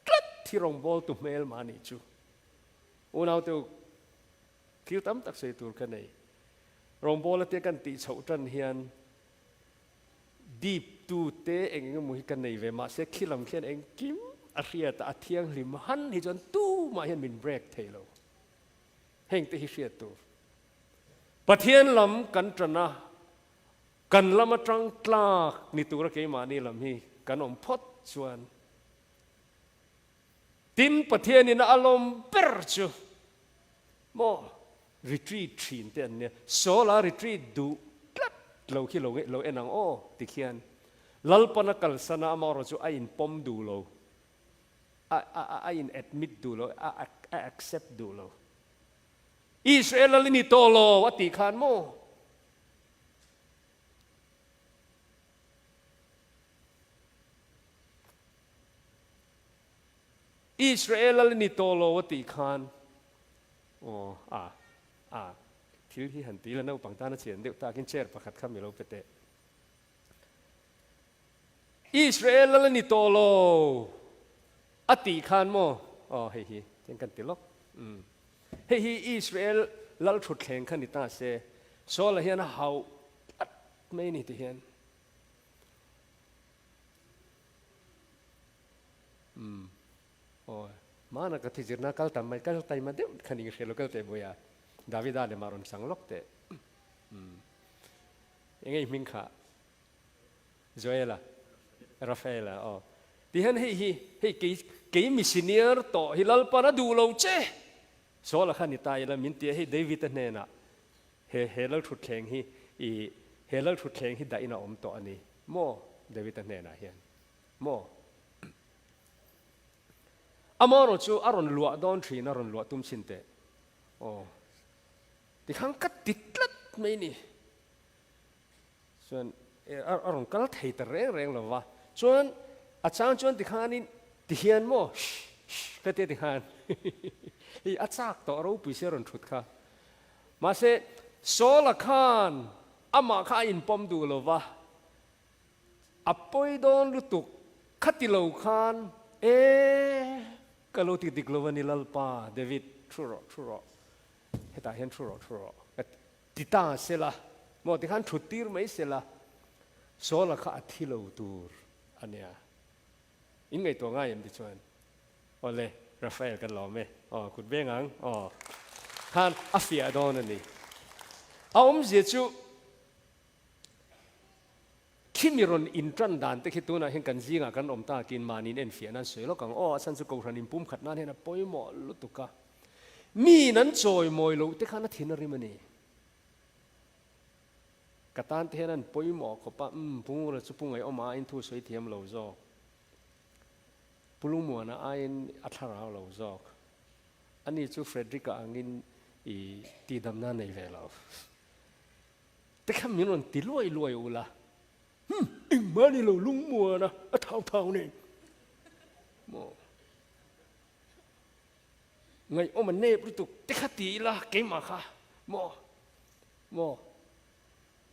กลัดที่รองบอลตุเมลมานี่จูอุณเอาเต้วคิวตั้มตักเสตูร์กันเลยรองบอลเตะกันตีเฉาจันเฮียนดีบตูเตะเองก็มุยกันในเวมาเสกขี้ลำเขียนเองกิมอาเรียตอาเทียงลิมหันฮิจนตู้มาเห็นมินเบรกเทโลเฮงเตฮิเชียตูปะเทียนลำกันจนะกันลำมาจังกลากนี่ตัวเกมานี่ลำฮีกันอมพดชวนตินปะเทียนนี่น่าอารมณ์เปิร์จูโมretreat ทีนเตียนเนี่ยโซลา retreat ดูเราคิดเราเอ็นังโอติเขียนลัลปนักกัลสนามาเราจะไอ้อินปมดูเราไอ้อิน admit ดูเราaccept ดูเราอิสราเอลลินิโตโลวัติคานโมอิสราเอลลินิโตโลวัติคานโอ้ที่หันตีแล้วนะปังตาหน้าเฉียนเด็กตากินเชิดประคัดข้ามอยู่เราเปเตอิสราเอลแล้วนี่โตโลอติคานโมเฮ้ยเจงกันติล็อกเฮ้ยอิสราเอลแล้วชุดแข่งขันนี่ตาเสโซลเฮียนะเฮาไม่นี่ที่เฮียนมานักที่จีน่าคัลตามไม่คัลตามมาเดี๋ยวขันยิงเชลล์คัลเตบุยาดาวิดาเลมารุนสังล็อกเตยังไงมิงค่ะโจเอล่าราฟาเอล่าที่เห็นเฮ้ยกี่มิสเนียร์ต่อฮิลลปานาดูโลเจโซลขันนิตายแล้วมินเตียให้เดวิดเนน่ะเฮลัลชุดแข่งเฮลัลชุดแข่งให้ได้น่ะต่ออันนี้โมเดวิดเนน่ะเฮียนโมอามารอจูอารอนลัวดอนทรีนารอนลัวตุ้มชินเตที่ข้างกัดติดลัดไม่นี่ส่วนอารอนกัลเทตแรงหรอวะส่วนอาจารย์ส่วนที่ข้างนี้ที่เฮียนโม่ก็เตะที่ข้างอาจารย์ต่อเราปุยเสรอนชุดค่ะมาเสโซลข้านอามาข้าอินปอมดูหรอวะอัปปอยโดนลุตุกขัดติโลข้านkalau titik lawan nilal pa David truro kita hen truro tita sela mau tikan chutir mai sela sola ka athilo tur ania ingai to ngai am di chuan ole Rafael kan lo me kut bengang han afia don ani aom je chuคิมิรอนอินทรันดานแต่คิดตัวน่ะเห็นกันจีงกันอมตากินมานินเอ็นเฟียนั่นสวยแล้วกังฉันจะกูรันอินปุ่มขัดนั่นเห็นนะปอยหมอลุตุกะมีนั้นจอยมอยลูแต่ข้านั่นเห็นอะไรมันนี่กตันเห็นนั้นปอยหมอเขาปะปุ่งเราจะปุ่งไงออกมาอินทูสวยเทียมเราจ้อ ปุลุงมัวนะอินอัฐราวเราจอกอันนี้จูเฟรดริกอังอินอีตีดำน้าในเวลาแต่คำนี้มันตีรวยอุละอิงมานี่เราลุงมัวนะเท่านี่โมไงโอ้มันเนบริตุแต่ขัดตีละเกมาค่ะโม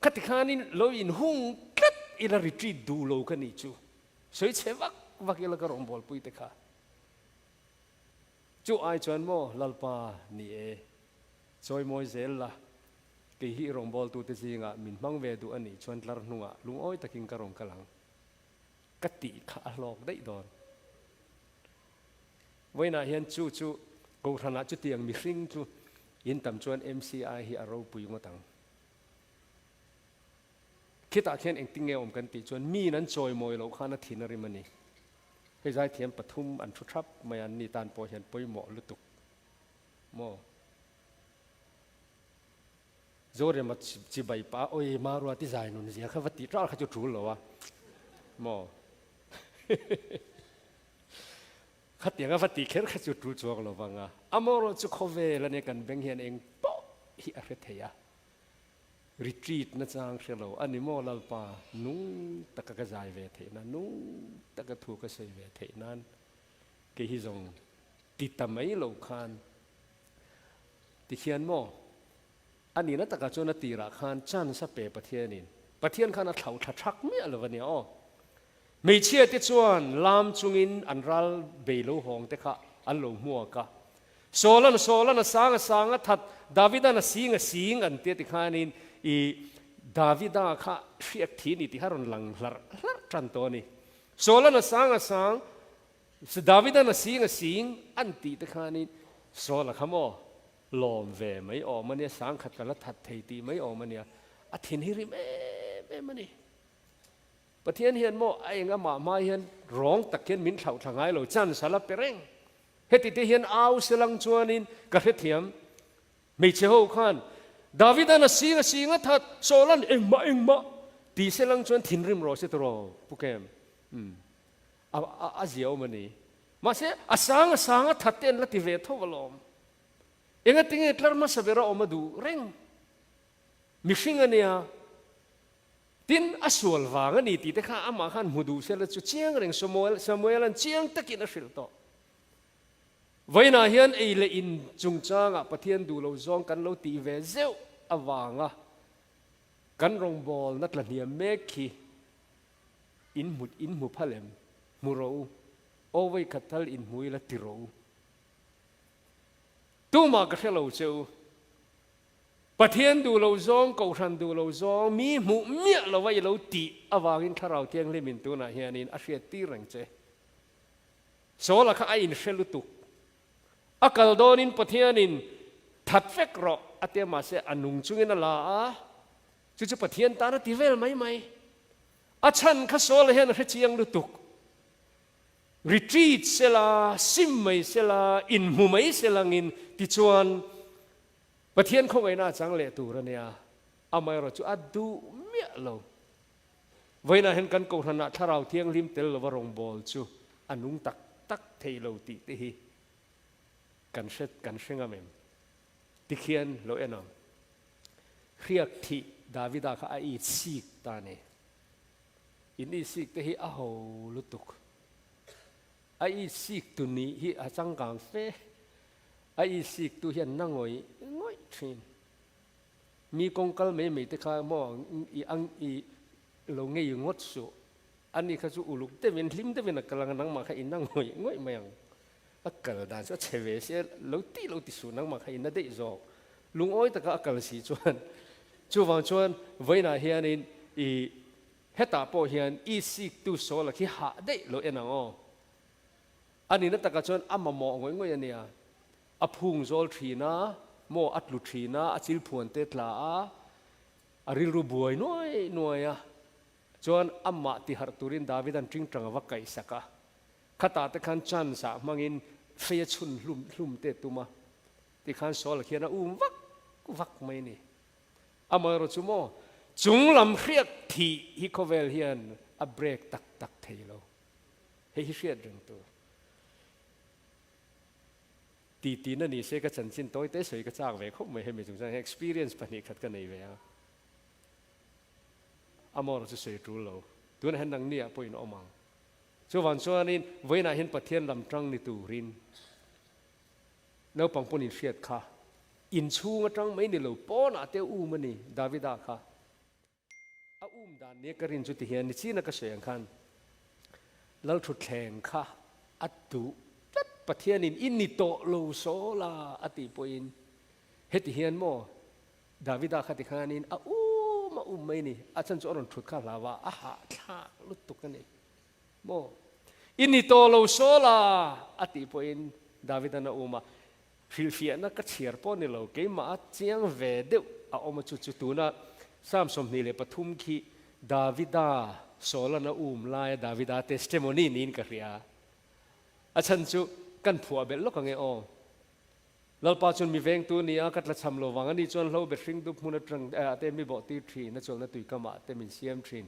ขัดตีข้านี่เราอินหุ่งกัดอิลาริตรีดูโลกันนี่จูสวยเชวักอิลากระรองบอลปุยแต่ข้าจูไอจวนโมลลปานี่จอยมอยเซลละกีฮีรองบอลตัวเตจิงะมินมังเวดูอันนี้ชวนลาร์นุงะลุงอ้อยตะกิงกระรองกะลังกติขาหลอกได้ดอนไว้น่าเห็นจูกูธนาจุดเตียงมีสิ่งจูยินตำชวน MCI ฮีอารมณ์ปุยงตังคิดตาเขียนเองติงเงอมกันติชวนมีนั้นจอยมอยเราข้านาทีนริมันนี่ให้ใจเทียมปฐุมอันชุทับไม่อันนี้ตานปอเห็นปุยหมอลุตุกโมโจเรมาจีใบป้าโอ้ยมารัวที่ใจนุ่นเสียข้าวัดติร้าข้าจะรู้หรอวะโมข้าเตียงข้าวัดติแค่ข้าจะรู้จวกหรอวังอ่ะอามอร์จุโคเวแล้วเนี่ยกันเบ่งเห็นเองป๊อฮิอาร์เทียรีทรีตนะจังเชลล์อันนี้โมลลปานุ่งตะกะกระจายเวทีนั้นนุ่งตะกะถูกกระใสเวทีนั้นกี่ฮิจงติดตามไม่หลงคันติเขียนโมอันนี้นั่นตะกะจนตีระคันจันสเปประเทศนี้ประเทศขันเขาทักเมียเลยวันนี้อ๋อไม่เชื่อที่ชวนลามจุงินอันรัลเบลูหงแต่ข้าอันหลงมัวกะโซลันสางทัดดาวิดานะสิงอันเตียติขานินอีดาวิดาข้าเรียกทีนี่ที่ฮารอนหลังหลักจันตัวนี้โซลันสางดาวิดานะสิงอันตีติขานินโซลันขโมลอมเวไม่ออกมันเนี่ยสังขัดกันละทัดเทตีไม่ออกมันเนี่ยอธินฮิริเมมันนี่ประเทศเฮียนโมไอ้งามาเฮียนร้องตะเคียนมินเท่าทางไงเราจันสารเปร่งเฮติเฮียนเอาเสลังจวนินกระเทียมไม่เชื่อขันดาวิดานะสิงทัดโซลันเองมาตีเสลังจวนถิ่นริมรอเสตรอปุกเกมอาเจียวมันนี่มาเสอาสังทัดเต็นละติเวทวลอมเองติงเอตลาร์มาสเบราอมาดูเร่งมิชิงอันเนี้ยตินอสวลวางอันนี้ตีแต่ข้าอามาขันมุดูเสร็จจุเชียงเร่งสมุเอลันเชียงตะกินอสิลโตไว้นาเฮียนเอเลอินจุงจางอ่ะประเทศดูเราจองกันเราตีเวเซลอวางอ่ะกันรองบอลนัดละเนียเมคีอินมุพะเลมมุโรโอไว้ขัดทัลอินมุยละติโรตู้มากระเทเราเจ้าประเทศดูเราจองกูทันดูเราจองมีหมู่เมียเราไว้เราตีอวางินข้าเราเทียงเลมินตัวน่ะเฮียนินอาเซียตีรังเจโซละข้าอินเชลุตุอากาลโดนินประเทศนินทัดเฟกรออาเตียมาเสอนุงจุงินละจุประเทศตานะตีเวลไหมอาชันข้าโซละเฮียนเฮจียังลุตุกretreat เสลาซิมไม่เสลาอินหูไม่เสลังอินติจวนประเทศคงไอ้น่าจังเลตูระเนี่ยอาไม่รอจูอัดดูเมียเราไว้น่าเห็นกันกูถนัดถ้าเราเที่ยงริมเตลเราวารองบอลจูอันนุ่งตักเทเราติทีกันเช็ดกันเชิงอเมมติเขียนเราเอ็นอมเรียกที่ดาวิดาข้าอีสิกตาเนี่ยอินอีสิกทีอ้าวลุตุกไอ้สิกตัวนี้ที่อาจังกังเฟไอ้สิกตัวเห็นนั่งง่อยชินมีกงกลไม่แต่ข้ามองอีลงเงี้ยงดสุอันนี้ข้าจูอุลุกเตวินลิมเตวินกำลังนั่งมาข้าอินนั่งง่อยไม่ยังอักกลดานเฉยเสียเราตีสูนั่งมาข้าอินนั่นได้จอกลุงอ้อยแต่ก็อักกลสีจวนจวนไว้น่าเฮียนินอีเฮตาโปเฮียนอีสิกตัวโซละที่หาได้เราเอ็นอ๋ออันนี้นั่นแต่ก็จนอามาหมองง่อยเนี่ยอพุงโจลทีนะโมอัดลุทีนะอจิลพวนเตตลาอาริลรูบวยน้อยอ่ะจนอามาติฮาร์ตูรินดาวิดันจริงจังวักไก่สักะข้าตาตะขันจันสามังอินเฟียชุนลุ่มเตตุมาที่ขันโซลเขียนวักไม่นี่อามารจุโมจุงลำเรียกทีฮิโคเวลเฮียนอับเบรกตักเทโลเฮียเรียดเรื่องตัว ตีนั่นนี่เสกจันจินตัวเตะสวยก็จ้างเวเขาไม่ให้ไม่จงใจ experience ปนิขัดกันในเวงอามอร์จะสวยรู้เราตัวนั้นนังเนี่ยปอยนอมังส่วนส่วนนี้เวน่าเห็นประเทศลำตรังในตูรินแล้วปังปนิเฟียดค่ะอินชูงจังไม่เนี่ยเราป้อนอาเตอูมันนี่ดาวิดาค่ะอาดานเนี่ยกรินจุดที่เห็นนี่ชีนักเสียงคันแล้วชุดแข่งค่ะอัดตุประเทศนี้อินนิโตโลโซลาอติปอินเฮติเฮียนโมดาวิดาขัดขานินมาไม่นี่อาจารย์จอรนชุดข้าลาวาอาหาท่าลุตุกันนี่โมอินนิโตโลโซลาอติปอินดาวิดานามาฟิลเฟียนักเชียร์ปอนนี่เราเกมาเจียงเวเดอมาจุดตัวน่ะสามสมนี่เลยปฐุมขีดาวิดาโซลานาลายดาวิดาเทสเตโมนีนินกันเรียอาจารย์จุกันผัวเบลล็อกกันไงอ๋อเราปัจจุบันมีเวงตัวนี้อากัดละชำโลวังอันนี้จนเราเบ็ดริงดุมุนตรังเต็มมีบ่อตีทรีนั่นจนนั่นตุยกมาเต็มมีเสียมทรี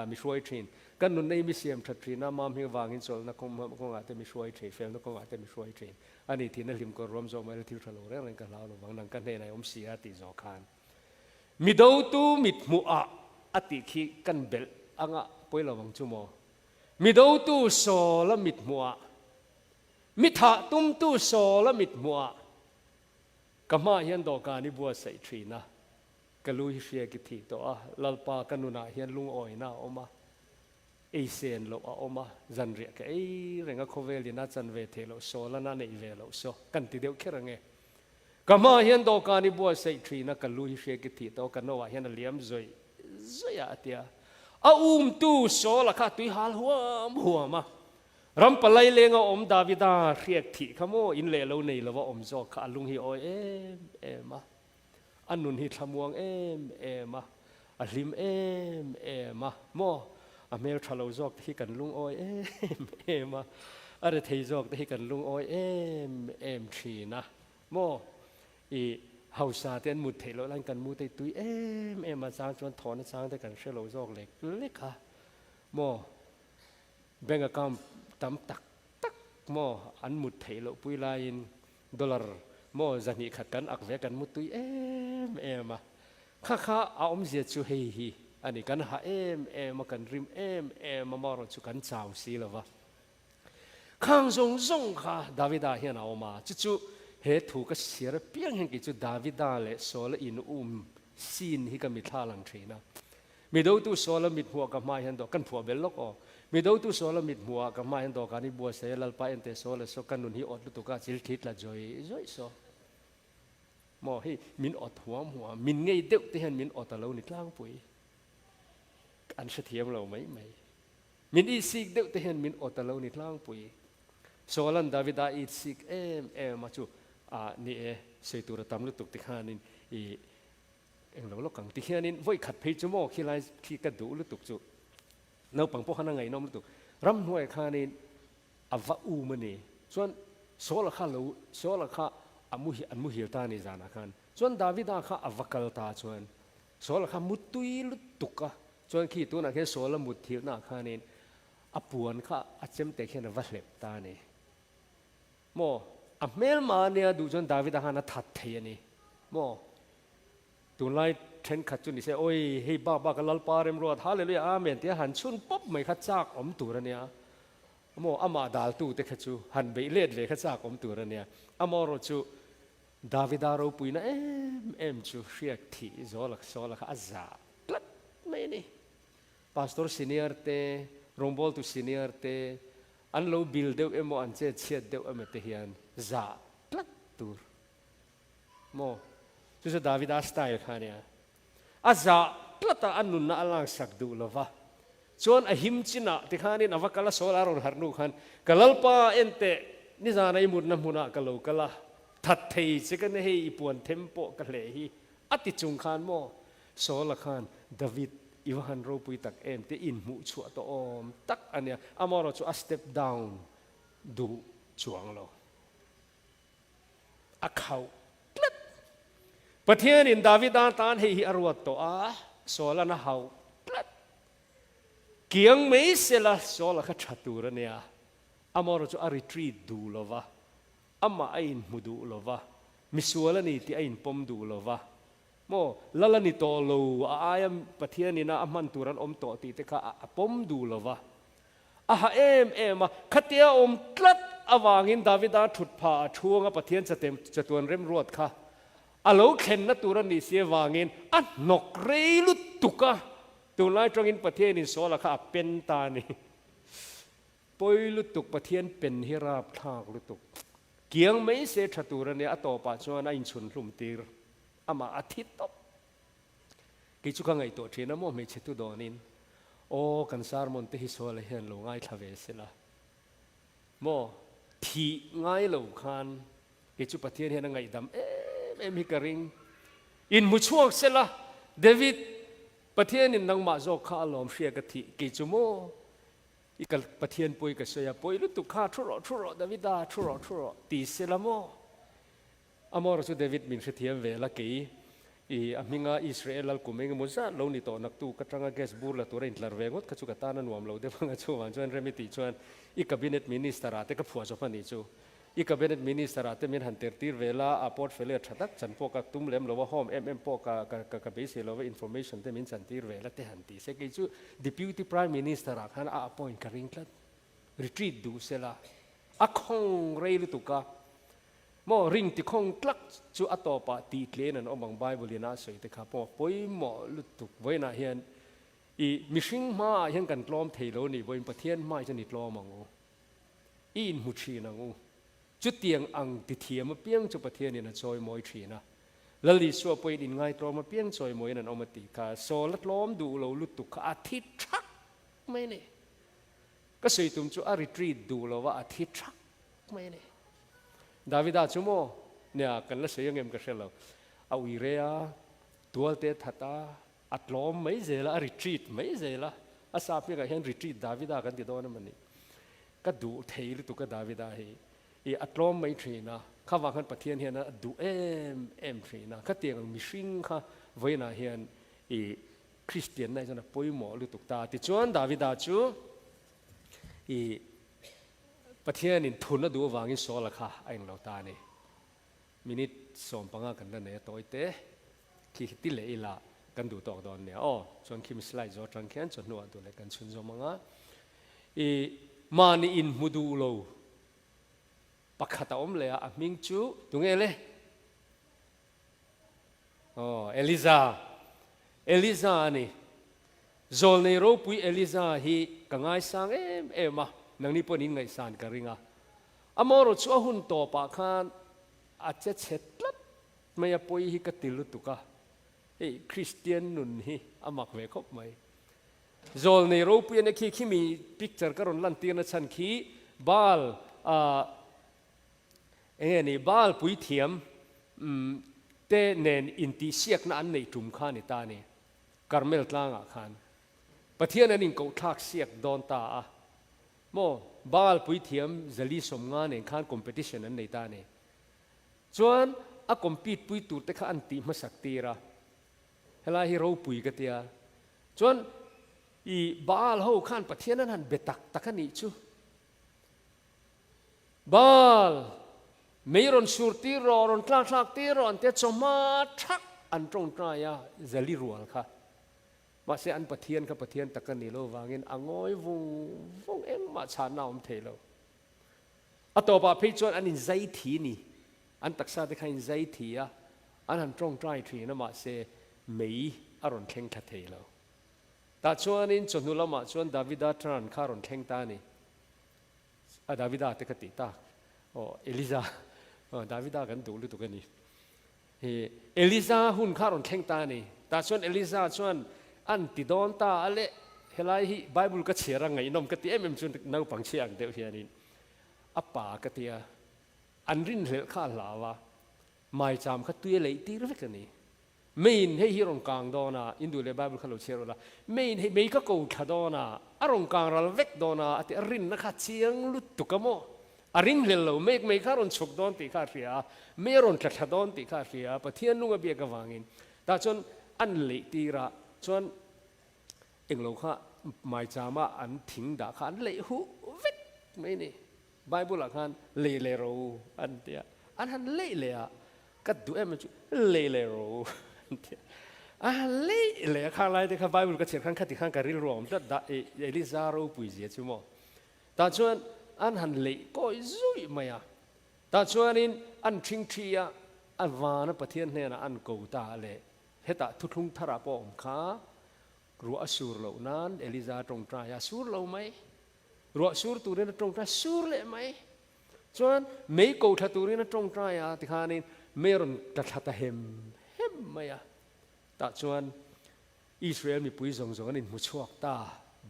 มีช่วยทรีกันนุ่นในมีเสียมทัดทรีน้ำมามีวางอินจนนั่นคงอาจจะมีช่วยทรีเฟลนั่นคงอาจจะมีช่วยทรีอันนี้ที่นั่นลิมก็รวมจงมาที่ทะลุเรื่องกันเราวังนั่งกันในในอมเสียติจอคานมิดาวตูมิดมัวอติขีกันเบลอ่างป่วยเราวังจุโมมิดาวตูโซละมิดมัวมิถาตุ้มตู้โซละมิดมัวกมาเฮียนดอกานิบัวใส่ทรีนะกะลุยเสียกิทีตัวลลปากันนุนาเฮียนลุงอ้อยนะออกมาเอเซนโลออกมาจันเรียกเอ้เรื่องก็เวลินาจันเวเทโลโซละนั่นเอเวโลโซกันติเดียวแค่เรื่องกมาเฮียนดอกานิบัวใส่ทรีนะกะลุยเสียกิทีตัวกันโนวาเฮียนเลี้ยมจอยอาเตียตู้โซละข้าตุยฮัลหัวมารำปลายเลงอมดาวิดาเรียกที่ขโมอินเลเราในละว่าอมจอกขาลุงฮิโอมาอันนุนฮิทำวงมาอัลิมมาโมอเมริกาเราจอกที่กันลุงโอมาอะไรที่จอกที่กันลุงโอชีนะโมอีเฮาซาเตียนมุดเทเราลังกันมุดตุยมาสร้างจนถอนสร้างแต่กันเชลเราจอกเล็กค่ะโมแบงก์กำตำตักโมอันมุดเทโลปุยลายดอลลาร์โมจันนี่ขัดกันอักเวกันมุดตุยมาข้าเอาอมเสียจูเฮีอันนี้กันหามากันริมมามารจุกันเจ้าสีละวะข้างทรงค่ะดาวิดาเฮียนเอามาจู่เหตุถูกก็เสียเพียงเห็นกิจดาวิดาเลยโซลอินซีนฮิกามิท่าลังทรีนะมีดูตุโซลมิดหัวกับมาเห็นดอกกันผัวเบลล็อกมีดูตุโซลมิดหัวกับมาเห็นดอกกันนี่บัวเสลลปาเอ็นเตโซลโซกันนุนฮิอดลุตุกาจิลทิดละจอยโซมอให้มินอดหัวมินไงเด็กที่เห็นมินอดตะเลวนิดล่างปุยอันเสถียรเราไหมมินอีสิกเด็กที่เห็นมินอดตะเลวนิดล่างปุยโซลันดาวิดาอีสิกมาจูนี่เสตุระตามลุตุกติขานินเอ็งเราลกังติขานินไว้ขัดเพจโมขี้ลายขี้กระดูลุตุกจูเราปังพวกนั้นไงน้องลุตุกรำหน่วยขานินอวะมันนี่ส่วนโซลข้าเราโซลข้าอันมุฮิลตานี่จานาคันส่วนดาวิดาข้าอวกัลตาส่วนโซลข้ามุตุยลุตุกะส่วนขี้ตัวนั้นแค่โซลมุทิลนาขานินอปวนข้าอาจจะไม่แต่แค่นวัดเล็บตานี่โมอเมลมาเนี่ยดูจนดาวิดาหานาทัดเทียนี่โมตัวไล่เทนขัดจุนี่เสียโอ้ยเฮ้ยบ้ากันลัลปาเรมรัวท้าเลยอาเมนที่หันชุนป๊บไม่ขัดจากอมตัวเนี่ยโมอามาดาลตูเตขัดจูหันไปเลียดเลยขัดจากอมตัวเนี่ยอามารจูดาวิดาเราปุยนะจูเรียกที่โซลักอาซาปลัดไม่นี่พาสตอร์ซีเนียร์เตโรมบอลตุซีเนียร์เตอันเราบิลเดวอันเจ็ดเดวเตเฮียนซาปลัดตัวโมจุดดาวิดาสไตล์ข้าเนี่ยอาซาปลัดอันนุนน่าลังสักดูละวะจนอหิมจินะที่ข้านี่นวักกะละโซลาร์ฮาร์นูขันกะลัลปาเอ็นเตนิจานัยมุดน้ำมุนะกะโลกะละทัดเทยจะกันให้อีปวนเทมโปกะเลฮีอติจุงขันโมโซลขันดาวิดอีวานโรปุยตักที่อินมุชัวตัวตักอันเนี้ยอามารอจูอัสเต็ปดาวน์ดูจวงโลอักเขาประเทศอินดาวิดาตานให้ฮิอรวตตัวโซลานะเขาเกียงไม่เสละโซลาขัดตูระเนี่ยอามารอจูอาริทรีดูโลวะ amma ain mudu lova misuala ni ti ain pom du lova mo lalani to lo ayam pathian ni na aman turan om to ti te kha pom du lova aha em khatia om tlat awangin davida thut pha thuanga pathian chatem chatuan rem ruat kha alo khen na turan ni se wangin an nok reilu tuka tunai tongin pathian in sola kha pen ta ni poilu tuk pathian pen hirap thak lu tuk kiang mai se thaturan ni atopa chuan in chun hlum tir ama athit top ki chu ka ngai to thina mo me chetu donin o kan sar mon te hi sola hian lo ngai thave sela mo thi ngai lo khan ki chu pathian hian ngai dam em hi karing in mu chuak sela david pathian in nang ma zo kha lom hria ka thi ki chu mo ikal pathian poi ka soya poi lu tu kha thuro davida thuro ti sela mo amor su david min thiam ve la ki i aminga israel al kumeng moza lo ni to nak tu katanga gas bur la torein tlar vengot ka chu ka tanan nuam lo de phanga chu wan chuan remiti chuan I cabinet minister ate ka phua chopa ni chu I cabinet minister ate min han ter tir vela a portfolio thatak chan po ka tum lem lo wa home po ka base lo information te min chan tir vela te han ti se ke chu deputy prime minister a khan a appoint ka ring tlat retreat du sela a khong rei lu tu ka mo ring ti khong tlak chu atopa ti tlen an omang bible ina soi te kha po poi mo lu tu voina hian I mishing ma hian kan tlom theilo ni voin pathian mai chani tlom angu in mu thina ngu chu tiang ang ti thiam piang chu pathian in a choi moi thina lali so poi in ngai tlom piang choi moi nan omati ka so la tlom du lo lu tu kha athit thak mai ne ka sei tum chu a retreat du lo wa athit thak mai ne davida chu mo ne kan la sei ngem ka selo a wi rea tualte thata atlom mai zela retreat mai zela asapi ka hen retreat davida kan ti don mani ka du theil tu ka davida hi I atlom mai thina khawa khan pathian hian du em thina ka tiang mishing kha voina hian I christian nai jana poimo lu tuk ta ti chuan davida chu I pathian in thuna du wangin sola kha ain lo ta ni minute som panga kan na ne toite ki ti le ila kan du tok don ne chon kim slide zo tang khan chon nuwa du le kan chun zo manga I mani in mudu lo pakhata om le a ming chu tungele Eliza ni zol nei ro pui Eliza hi kangai sang ema nang ni ponin ngai san ka ringa amoro chu hun to pa khan a che chetlat maya poi hi ka tilu tuka Christian nun hi amak ve khop mai zol nei ro pui ne khi mi picture karon lan tir na chan khi bal ni bal pui thiam te nen inti siak na an nei tum khan ni ta ni karmel tlanga khan pathian anin ko thak siak don ta a mo bal pui thiam zali som nga ne khan competition an nei ta ni chuan a compete pui tur te kha an ti ma saktira hela hi ro pui ka tia chuan I bal ho khan pathian an han betak takani chu bal meiron surti ron tlak ti ron te choma thak an tong tra ya zali rual kha ma se an pathian ka pathian takani lo wangin angoi vung em ma cha naum thelo atopa phei chon an in zai thi ni an taksa te khain zai thi ya an han tong trai thi na ma se mei aron thleng kha thelo ta chuan in chonula ma chuan davida tran kharon thleng ta ni a davida te ka ti ta Eliza davida kan du lu tu kan ni Eliza hun kharon thleng ta ni ta chuan Eliza chuan an ti don ta ale helai hi bible ka chera ngai nom ka ti em chun nau pang chiang deuh hianin apa ka tia an rin hlel kha lawa mai cham kha tuye lei tir vek ni main he hi rong kang dona indu le bible khalo chero la main he mei ka ko kha dona arong kang ral vek dona ati rin na kha chiang lut tu ka mo aring hlel lo mei kha ron chuk don ti kha ria me ron tla don ti kha ria pathian nu ga bia ka wangin ta chon an le tira chuan englo kha mai chama an thing da khan le hu vek mai ni ไบเบิลหลังหันเล่เล่รู้อันเดียอันหันเล่เล่ก็ดูมันจุเล่เล่รู้อันเดียเล่เล่ข้างไรที่ข้าไบเบิลก็เชื่อข้างขัดที่ข้างการิลรวมแต่เอลิซารู้ปุยเสียชั่วโมงแต่ชวนอันหันเล่ก็ยุ่ยไม่อะแต่ชวนนี้อันทิ้งที่อันวานประเทศเนี่ยนะอันกูตาเล่เหตุทุทุงทาราปอมข้ารู้อสูรเหล่านั้นเอลิซาตรงใจอสูรเหล่าไหมรู้อสูรตัวนี้ตรงใจสูรเลยไหมส่วนไม่กูทัดตัวนี้ตรงใจที่ข้านี้ไม่รอนกัดทัดเห็มไหมแต่ส่วนอิสราเอลมีปุยสงสงนี่มุชวกตา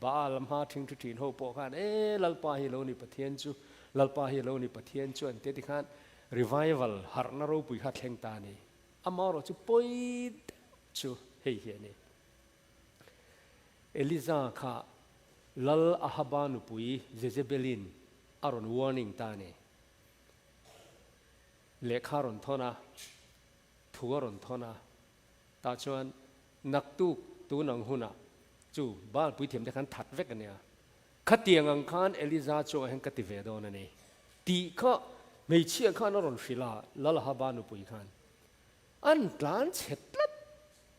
บ้าลำหาทิ้งทิ้งหัวปอกกันลัลปาฮิโลนี่ประเทศจูลัลปาฮิโลนี่ประเทศจูอันเดียที่ข้า revival หาร์นารูปุยขัดแข่งตานี่อามาเราจูปุยจูเฮียนี่เอลิซาข้าลัลอาฮบานุปุยเจเจเบลินอารอน warning ตานี่เลขารอนทนะทัวรอนทนะตาชวนนักตุกตัวนังหุนะจูบ้านปุยเทียมจะขันถัดเวกันเนี่ยขัดเตียงอังคารเอลิซาโจเฮงกัติเวดอนนี่ตีข้าไม่เชื่อข้านรอนฟิลาลัลอาฮบานุปุยขันอันหลานเสร็จแล้ว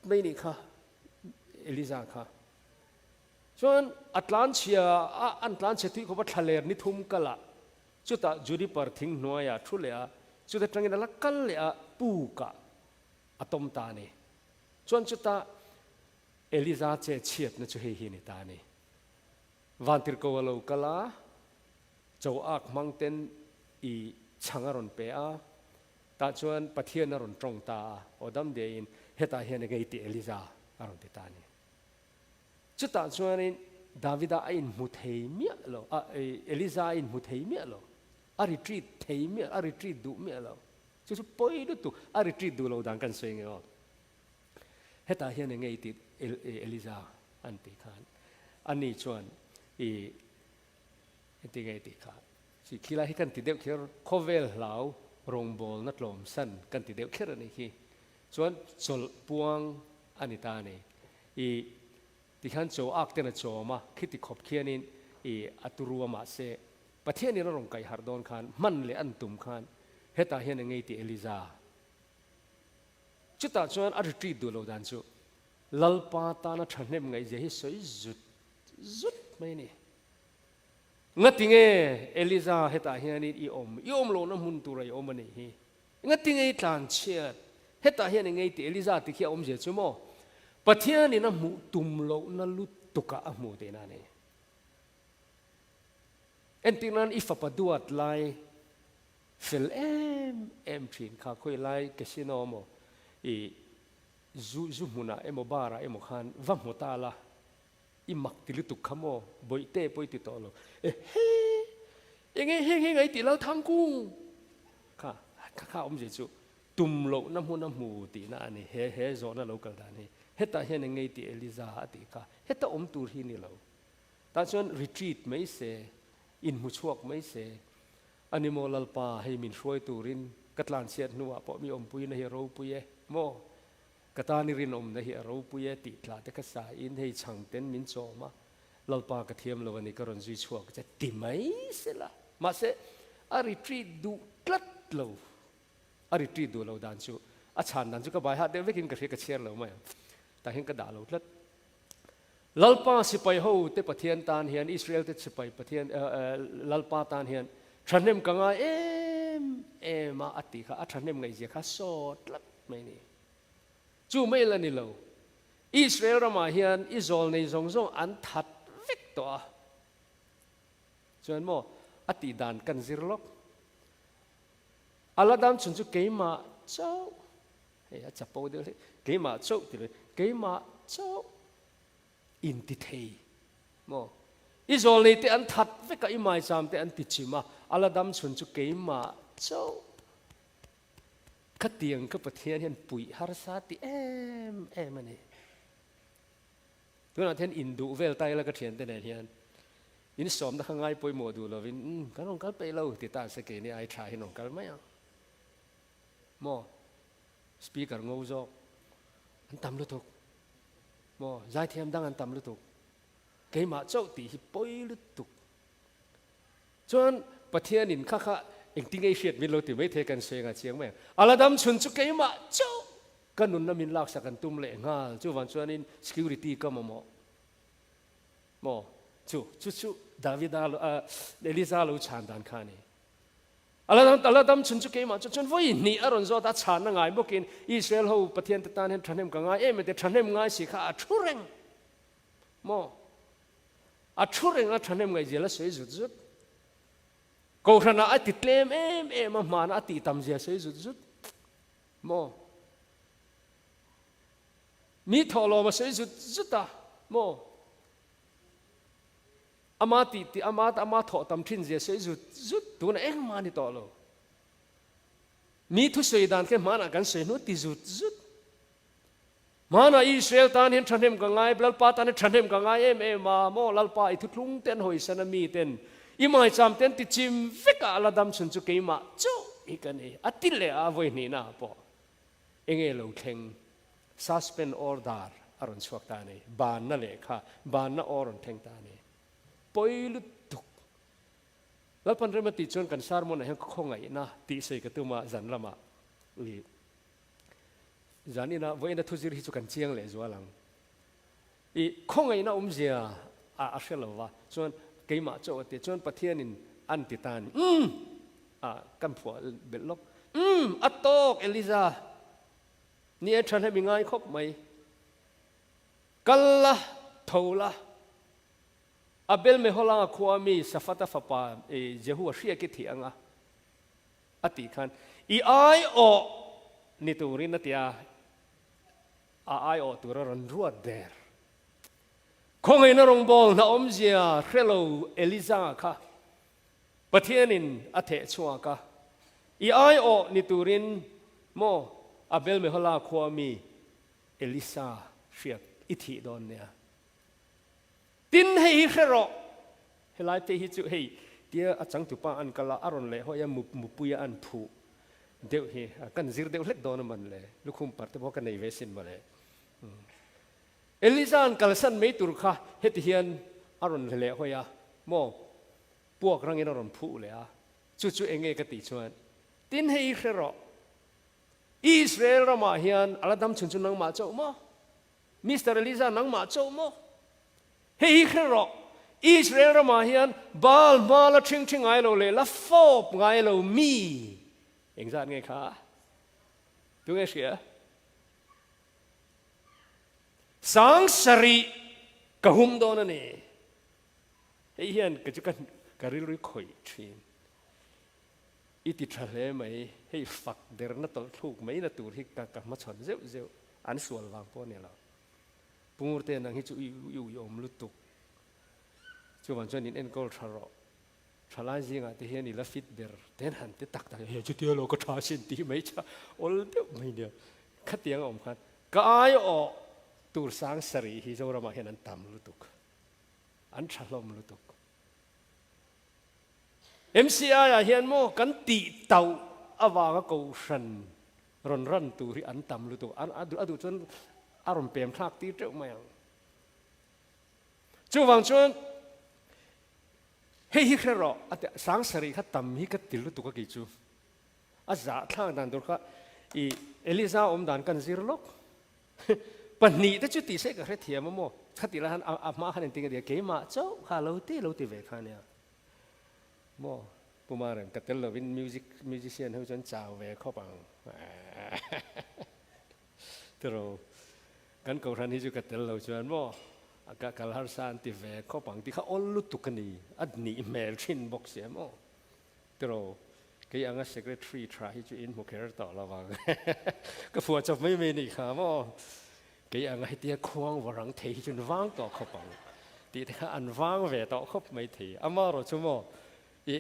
ไม่นี่ค่ะเอลิซาค่ะส่วนอัตลันเชียอัตลันเชียที่เขาบอกทะเลนี่ทุ่มกันละจุดตาจูดิปาร์ทิ้งหน่วยทุเลียจุดตาตรงนี้ละกันเลยปูกะอะตอมตานี่ส่วนจุดตาเอลิซาเจเชียดนั่นจุดเฮียนี่ตานี่วันที่เขาเรากะละเจ้าอักมังเต็นอีช่างอารมณ์เปียตาชวนปะเทียนอารมณ์ตรงตาอดัมเดียนเฮตาเฮียนเกยติเอลิซาอารมณ์ตานี่จุดตาชวนนี้ดาวิดาอินมุทเฮียมีโลเอลิซาอินมุทเฮียมีโลอาริทรีเฮียมีอาริทรีดูมีโลจุดปอยดูตุอาริทรีดูโลดังกันสวยงามเฮตาเฮียนเกยติเอลิซาอันติขานอันนี้ชวนติเกยติขานสิคิลาให้กันติเดียวเขียนโคเวลเหลาโรงบอลนัดลมสั้นกันติเดียวเขียนนี่คือส่วนโซลปวงอันนี้ตานี่ที่ขันโจอักเตนโจมาคิดที่ขบเขียนินอัตุรัวมาเสประเทศนี้เราลงไก่ฮาร์ดอนขันมันเลยอันตุมขันเฮตาเฮียนไงที่เอลิซาจุดตัดส่วนอาริตรีดูโลดันจูลัลปาตานะทันเนมไงเจฮิสวยจุดไม่นี่งัดติงเอลิซาเฮตาเฮียนี่อีอมโลน้ำมุนตุระยอมนี่งัดติงทานเชียเฮตาเฮียนไงที่เอลิซาที่เขียเจจูโมประเทศนี้นะมุตุมโลนั่นลุตุกะอมุเดนานี่เอ็นตินันอิฟปะดวดไลฟิลชินข้าคุยไลกสิโนโมจูมุนะโมบาระโมขันวัมโมตาลามักติลุตุกขโมบอยเต้บอยติโตโลยังไงติเราทำกูข้าเจจูตุมโลน้ำมูตีน่ะนี่เฮโซน่ะโลกัลดานี่เฮตาเฮนไงที่เอลิซาติค่ะเฮตาตูร์ฮินี่เราแต่ส่วนรีทรีตไม่เสอินมุชวกไม่เสอันนี้โมลัลปาให้มินช่วยตูรินกัตลานเสียดนัวพอมีปุยนะเฮโรปุยโมกัตานิรินนะเฮโรปุยติดลาแต่ก็สายอินให้ช่างเต็นมินโจมาลัลปากระเทียมเราวันนี้ก็รอนจุยชวกจะติไม่เสละมาเสอารีทรีตดูกลัดเราอาริตรีดูเราดันชูอาชานดันชูก็บายฮัดเดวิกินกระเทียกระเชียร์เราไหมแต่เห็นกระดาษเราลัดลัลปาสิไปหูเตปะเทียนตานเฮียนอิสราเอลเตสิไปปะเทียนลัลปาตานเฮียนฉันเนมกังมาอติค่ะฉันเนมไงเสียค่ะสดลัดไม่นี่จูไม่ละนี่เราอิสราเอลรามาเฮียนอิสราเอลในสงอันทัดวิกตัวส่วนโมอติดานกันซิรลกอาลาดามชุนจุเกย์มาเจ้าเฮ้ยจับปูเดียวเลยเกย์มาเจ้าทีเลยเกย์มาเจ้าอินติเทย์โมอิสราเอลที่อันทัดเวกอิมายซามที่อันติชิมาอาลาดามชุนจุเกย์มาเจ้าขัดเตียงกับประเทศเห็นปุยฮาร์ซาติมันนี่ตัวนั้นเห็นอินดูเวลไตแล้วก็เทียนแต่ไหนเทียนอินสอมตะข้างไงปุยโมดูเราวินกันน้องกันไปเล่าติดตาสเกนี่ไอ้ชายน้องกันไหมอ่ะโมสปีกเกอร์งูจอกอันตำลุตุกโมใจเทียมดังอันตำลุตุกเกี่ยมาเจ้าตีฮิปอยลุตุกจน ประเทศนินข้าเองติ้งไอเชียดมิโลติไม่เทกันเสียงเชียงแม่อาลาดัมชุนจุกเกยมาเจ้ากันนุนน้ำมินลักสักันตุ้มเล่งาจูวันชวนิน security ก็โมจูดาวิดาลเอลิซาลูชานดันขานีอาลาดัมชุนจุกเกยมาจนวันนี้อารอนโซตัดชานง่ายบุกินอิสราเอลเขาประเทศตานเห็นทันเห็นกังง่ายไม่ได้ทันเห็นง่ายสิข้าชุเร่งโมชุเร่งทันเห็นง่ายเจริญสวยสุดกูขณะติดเล่มมานะติดตามเสียสุดโมมีทอลมาสุดตาโมอามาติอามาทอตามทิ้งเสียสุดตัวนั้นมานี่ทอลมีทุกสิ่งด้านแค่มานะกันเสียนุติสุดมานะอิสราเอลตานเห็นทันเห็นกังไงลัลปาตานเห็นทันเห็นกังไงมาโมลัลปาอิทุกลุงเต้นหอยสนามีเต้นอีไม่จำเต้นติจิมฟิกอาลาดัมชุนจุกเกยมาโจ้อีกันนี่อัติเลอาวันนี้นะปอเองเราเข่ง suspend order อารมณ์ชวกตานี่บานนั่นเลยค่ะบานนั่นอารมณ์เท่งตานี่ปอยลุตุกแล้วพันเรื่องมันติดจนกันซาร์มอนให้คงไงนะติใส่กระตุ้มาจันละมาจันนี่นะวันนี้ทุจิริจุกันเชียงเลยจวนหลังอีคงไงนะเสียอาเชลว่าจนเกี่ยมาโจ้ติจนประเทศนินอันติตานกันผัวเบลล็อกอัตโตกเอลิซานี่ฉันให้มีง่ายครบไหมกัลละทูละอับเบลเมฮอลังความีสฟัตฟปาเจหัวเสียกิเถียงอติคันอีไอโอนี่ตัวรินนัตยาไอโอตัวรันรัวเดร์คงไอ้นรงบอลน่าอมเจียเฮโลเอลิซาค่ะประเทศนินอเทชัวค่ะอีไอโอนี่ตัวรินโมอับเบลเมฮอลาความีเอลิซาเชียกอิทิดอนเนี่ยตินให้ฮิเคโรเฮลัยเตฮิจุเฮเดียอาจังตุปาอันกะลาอารอนเลยเขายังมุปุยอันผูเดี๋ยวเฮกันซิรเดี๋ยวเล็กดอนมันเลยลูกคุมปัตตบอกกันในเวสินมาเลยเอลิซานกัลสันไม่ตุรค่ะเฮติเฮียนอารอนเลยเขาyaโมพวกรังเงินอารอนผูเลยจู่ๆเองกติชวนตินให้ฮิเคโรอิสราเอลมาเฮียนอาลาดัมชุนนังมาเจ้าโมมิสเตอร์เอลิซานังมาเจ้าโมเฮ้ยแค่รออิสราเอลมาเฮียนบาลมาละชิงไงเราเลยละฟอบไงเรามีเองจะไงคะดูไงเสียสังสรีกะหุมโดนนี่เฮ้ยเฮียนก็จะกันกะริลุยข่อยทีนอิติทะเลไหมให้ฝักเดินนัตตถูกไหมนัตตุที่กับมาชนเจ้าอันส่วนวางพวกเนี่ยเราปุ่งเตนังฮิจูอยู่ยมลุตุกจู่วันจวนนินเอ็นกอลทารอทลายจริงอ่ะที่เห็นนี่ละฟิตเดอร์เต้นหันที่ตักเฮ้ยจุดเดียวเราก็ท้าชินตีไม่ใช่โอ้เดี๋ยวไม่เดียวขัดยังอมขัดก็ไอโอตูร์สังสรีฮิจูรามาเห็นอันตามลุตุกอันฉลอมลุตุกMCI เห็นโมกันตีเต่าอาวากกูชันรันตูที่อันตามลุตุกอันอดูจนอารมณ์เปลี่ยนทักตีเจ้าไม่ยังจู่วังชวนเฮ้ยฮิเคโรอัตสังสรีขัดตำฮิกัดติลุตุกกิจูอาจจะทางดันดูค่ะอีเอลิซาอมดันกันซิรลกปนีแต่จุดที่เสกก็แค่เทียมโมขัดติละหันอามาหันติงเดียเกมาเจ้าข้าเราตีเวคันเนี่ยโมปุมาเรื่องกัตเตลเราเป็นมิวสิเชียนเขาจนจ่าเวเข้าปังแต่เรากันเก่าทันที่จะกัดเตลเราชวนโมกาลาร์ซานติเวเข้าปังที่เขาอลลุตุกันนี่อันนี้เมลชินบอกเสียโมแต่เราก็ยังงั้น secretary ทรายจะอินโมเคอร์ต่อระวังก็ฝัวจบไม่มีนี่ค่ะโมก็ยังงั้นที่ควงวรังเทจนวางต่อเข้าปังที่ถ้าอันวางเวต่อเข้าไม่ทีอามาเราชั่วโม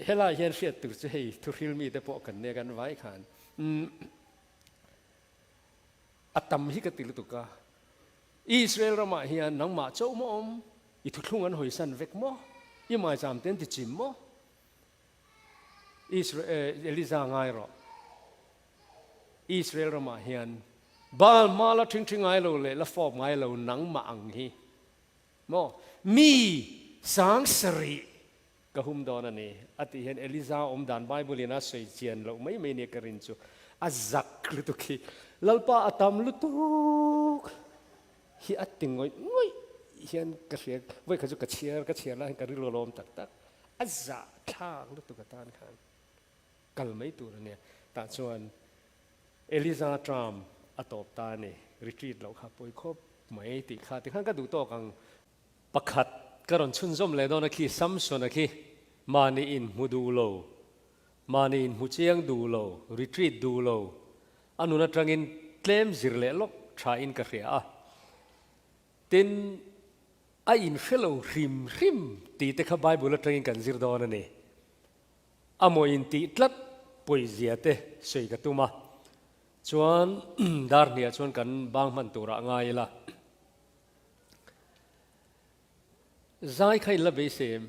เฮล่าเฮียนเสียตุกจะให้ทุกทีมีแต่พวกกันเนี่ยกันไว้ขันอัตมหิกติลุตุกะอิสราเอลมาเฮียนนังมาเจ้าโมอมอีทุกลุงอันหอยสันเวกโมอีมาจำเต็นติจิมโมอิสราเอลิซาไงรออิสราเอลมาเฮียนบาลมาละทิ้งไงเราเลยละฟอบไงเรานังมาอังฮีโมมีสังสรี ก็หุ่มดอนอันนี้อติเห็นเอลิซาอมดานไบเบิลน่าสวยเจียนเราไม่เนี่ยกรินจูอาจักลุตุกีลัลปะอัตามลุตุกฮีอัตติงอยงอยเฮียนกระเชียร์ไว้ขจุกระเชียร์แล้วเห็นกระริโลมตักอาจักทางลุตุกตานขันกัลไม่ตัวเนี่ยแต่ส่วนเอลิซาทรัมอตบตาเนี่ยรีทรีตเราขับไปครบไม่ติดขาดที่ข้างก็ดูโตกังประคัดกระรอนชุนจอมเลยโดนขี้ซ้ำส่วนขี้มานีอินมูดูโลมานีอินมูเชียงดูโลรีทรีตดูโลอันนู้นตรังอินเคลมจิรเล่ลกชาอินกระเรียตินอินเฟลโลริมตีเตขบายบุลตรังอินกันจิรดอนนี่อโมอินตีตลัดปุยเสียเตสวยกตุมาชวนดาร์เนียชวนกันบางมันตัวง่ายละใจใครละเบสเซม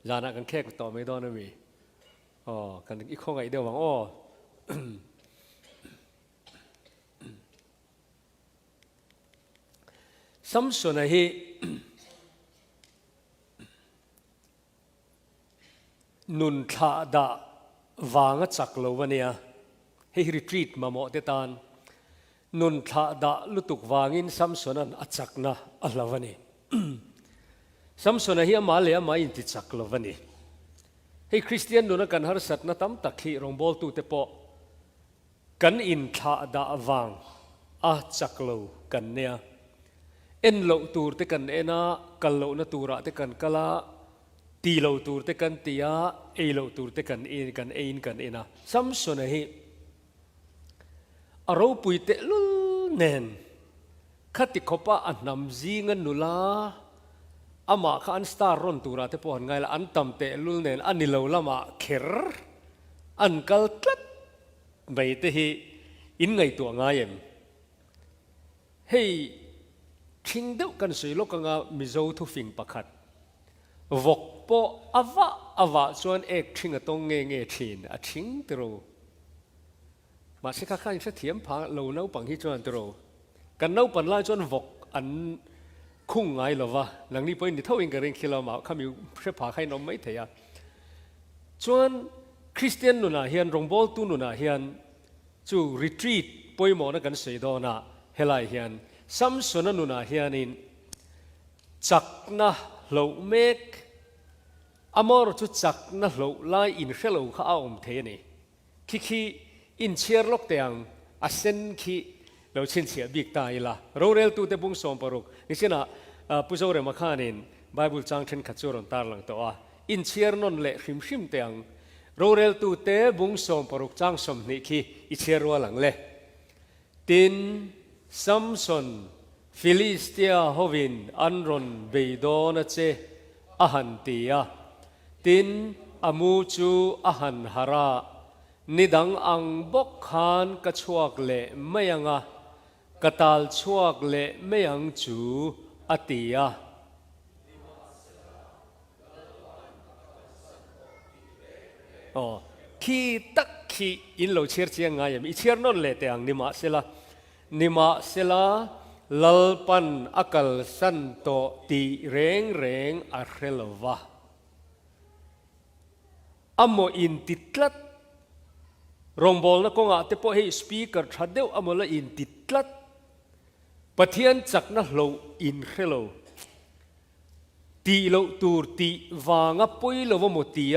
จานักกันแค่ต่อไม่ได้นะมีอ๋อกันอีกข้อไงเดียวหวังอ๋อสัมสนให้นุนขาดาวางจักโลวันเนียให้รีทรีตมาหมดเดตานนุนขาดาลุตุกวางินสัมสนันอัจักนะอัลลาวันนี้สัมสนเฮียมาเลยมาอินติจักโลวันนี้ให้คริสเตียนนุนกันหาสัตนะตั้มตักฮีรองบอลตูเตปอกันอินขาดาวางอัจักโลกันเนียเอ็นโลตูร์เตกันเอนากัลโลนตูระเตกันกลาตีโลตูร์เตกันตียาเอโลตูร์เตกันเอกันเอกันเอนาสัมสนเฮีอารมณ์ปุยเตลุเนนขัดติขบอันนำจีเงินนุลาอามาขันสตาร์รอนตูระเตปอนไงละอันตั้มเตลุเนนอันนิลาวละมาเขรอันกัลตัดไม่เตฮีอินไงตัวง่ายเอ็มเฮ้ยทิ้งเดียวกันสิโลกังามิโซทุฟิงปักขัดวกปออาวะส่วนเอกทิ้งตรงเงทิ้งทิ้งตรูมาสิข้าอินเสถียรพาเราเน่าปังที่จวนตรูกันเน่าปันไล่จวนวกอันคุ้งไงหรอวะหลังนี้ไปนี่เท่าเองกับเรื่องคิดเรามาข้ามีเชื่อพาใครน้องไม่เถียจวนคริสเตียนนุนาเฮียนรงบอลตูนุนาเฮียนจู่รีทรีตไปหมอนักกันเสียดอนะเฮลัยเฮียนซัมสนนุนาเฮียนินจักนะเหลาเมกอมอร์จุจักนะเหลาไลอินเชลข้าอมเทนี่คิอินเชียร์ล็อกเตียงอาเซนคีเราเช่นเสียบิกตายละเราเรลตูเตบุงสอมปรุกนี่สินะผู้เจ้าเรมาขานินไบเบิลจังเช่นขัดจรอนตาลังตัวอินเชียร์นนเละริมเตียงเราเรลตูเตบุงสอมปรุกจังสมนิคีอิเชียร์วัวหลังเละตินซัมซอนฟิลิสเตียฮวินอันรอนเบโดนเจอาหันตียตินอามูจูอาหันฮารานิดังอังบกขานกระชวกเละไม่ยังะกระตาลชวกเละไม่ยังจูอติยาอ๋อขี้ตักขี้อินโลเชียร์เชียงไงยังอีเชียร์นนเละแต่อังนิมาเสลาลลปันอักลสันโตตีเร่งอัคเรลวะอโมอินติดลัดรองบอลนักงาเตปให้สปีกเกอร์ทัดเดียวอมละอินติดลัดปะเทียนจักนะโลอินเฮโลตีโลตูร์ตีวางะปุยโลวโมตีย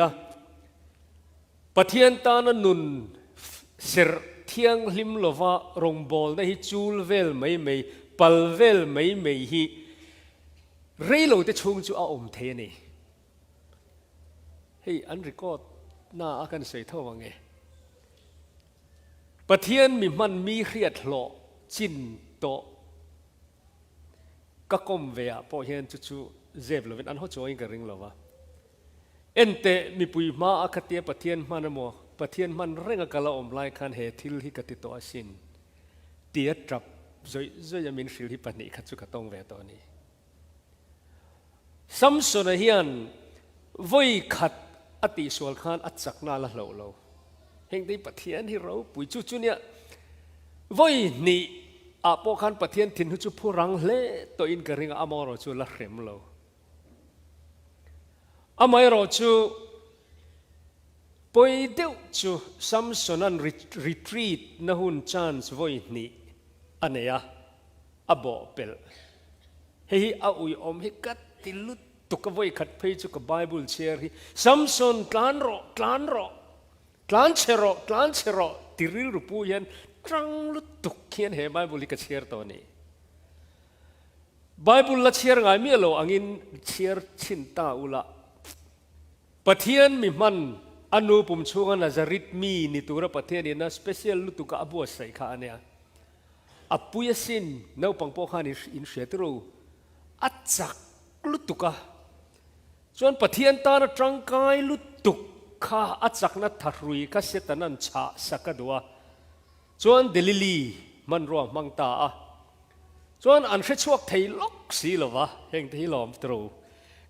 ปะเทียนตานะนุนเสรเทียงลิมโลวะรองบอลนะฮิจูลเวลไม่ปัลเวลไม่ฮิเรโลเตชงจูอาอมเทนี่เฮ้ยอันริกอดน่าอากันใส่เท่าว่าไงปะเทียนมีเครียดหลอจินโตก็กลมเวียพอเห็นจู่เจ็บเลยอันเขาจอยกันริงหรอวะเอ็นเตมีปุยมาอาคติปะเทียนมันโมปะเทียนมันเร่งกะละอมไล่คันเหตุที่กติตัวสินเตียจับจะยังมีสิ่งที่ปนิขัดจุกต้องเวตอนนี้ซัมสนเฮียนวัยขัดอติสวลขานอัจฉริยะละเราเฮงได้ปะเทียนที่เราปุยจู่เนี่ยวัยนี้อาปอขันปะเทียนถิ่นหุ่จุผู้รังเล่ตัวอินกระริงอามอรจูละเข็มเรา amai ro chu poi deu chu Samson an retreat na hun chance voi ni aneya abo pel hei a ui om hi kat tilut tuka voi khat phei chu ka Bible share hi Samson tlan chero tiril rupu yan trang lu tuk khian he Bible ka share to ni Bible la share ngai mi lo angin share chin ta ula pathian mi man anu pum chunga Nazarit mi ni tura pathian ina special lu tuka abu sai kha ania apuya sin nau pangpo khan in shetro achak lu tuka chuan pathian ta na tangkai lu tuk kha achak na tharui ka setanan cha sakadwa chuan delili man ro mangta a chuan an hre chuak thei lok si lova heng thei lom tro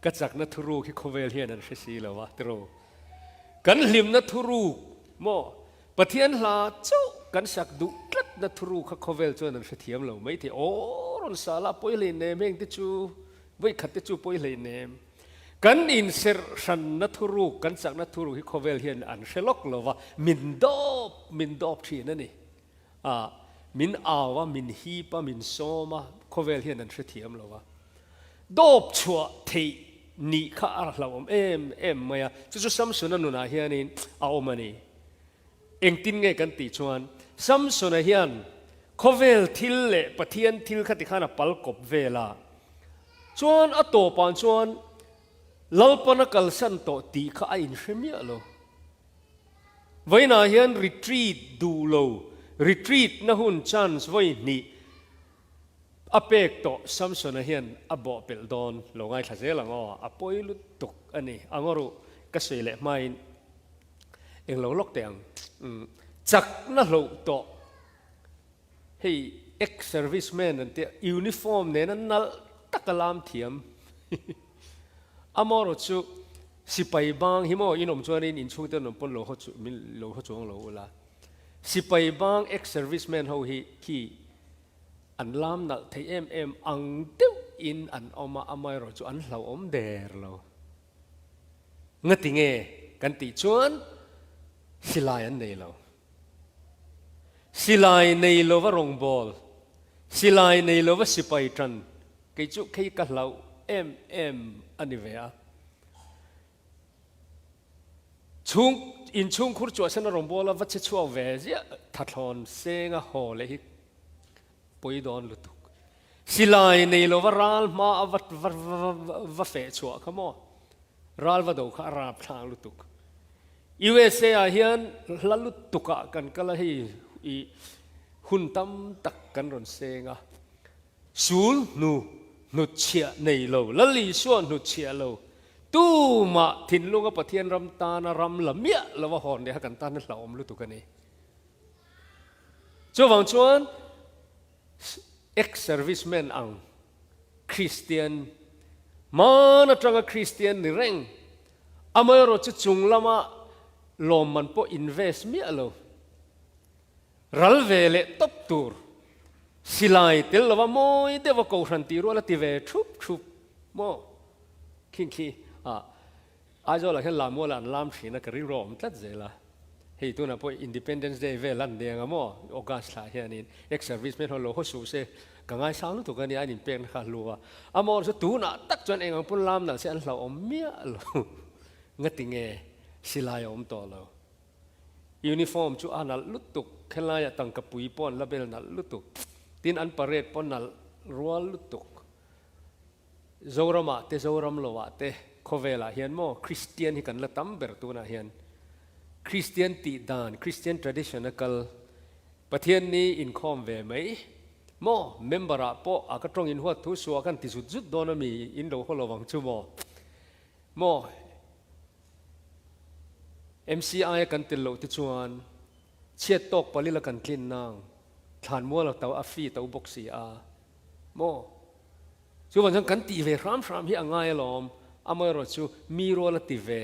ka chak na thuru ki khovel hian an hre si lova tro kan hlim na thuru mo pathian hla chu kan sak du tlat na thuru kha khovel chuan an hre thiam lo mai the o ron sala poi le ne meng te chu voi khat te chu poi le ne kan in ser san na thuru kan sak na thuru ki khovel hian an hre lok lova min dop thi na ni min awa min hi pa min soma khovel hian an hre thiam lova dop chua thei ni kha ar hlawm em maya chu Samson anuna hianin a omani engtin nge kan ti chuan Samson a hian khovel thil le pathian thil khati khana pal kop vela chuan a to pan chuan lalpana kalsan to ti kha a in hrimia lo voina hian retreat du lo retreat na hun chance voi ni apek to Samson a hian abo pel don lo ngai thazelango apoi lu tuk ani angoru ka seile main eng lo lok teng chak na lo to hei ex serviceman ante uniform ne na nal takalam thiam amoro chu sipai bang himo inom chuanin in chung te nom pon lo ho chuang lo ula sipai bang ex serviceman ho hi ki an lam nal thei em ang teu in an oma amai ro chu an hlau om der lo ngati nge kan ti chuan silai an nei lo silai nei lo wa rong bol silai nei lo wa sipai tran ke chu khei ka hlau em ani ve a chung in chung khur chu san rong bol wa che chuaw ve zia thathlon senga ho le hi poi don lu tuk silai nei lo wa ral ma avat va fe chua khamo ral va do kha rap thang lu tuk USA a hian lalu tuka kan kala hi i hun tam tak kan ron senga sul nu chia nei lo lali suan nu chia lo tu ma thin lunga pathian ram ta na ram la mia lawa hon de kan tan la om lu tukani chuwang chuan ex serviceman ang Christian mana tanga Christian ni reng amay ro chu chung lama lom man po invest mi alo ral vele top tur silai tel lawa moi de wa ko ran ti ro la ti ve thup mo kinki ajo la khen lam mo lan lam thina ka ri rom tlat zela hei tu na po Independence Day ve lan de nga mo August la hianin ex serviceman ho lo ho su se ka ngai sang lu tu ka ni anin pen kha luwa amor so tu na tak chon eng pun lam na se an hlau om mia lo ngati nge silai om to lo uniform chu anal lutuk khelaya tang ka pui pon label nal lutuk tin an parade pon nal rual lutuk zorama te zoram lowa te khovela hian mo Christian hi kan la tam ber tu na hian Christian ti dan Christian traditional pathian ni in khom ve mai mo membera po akatrong in huat thu suwa kan ti zut dona mi in lo holowang chu mo MCI kan til lo ti chuan chiat tok palila kan tlin nang than mo lo taw afi taw boxi a mo chu wan jang kan ti ve ram hi angai lom amoi ro chu mi ro la ti ve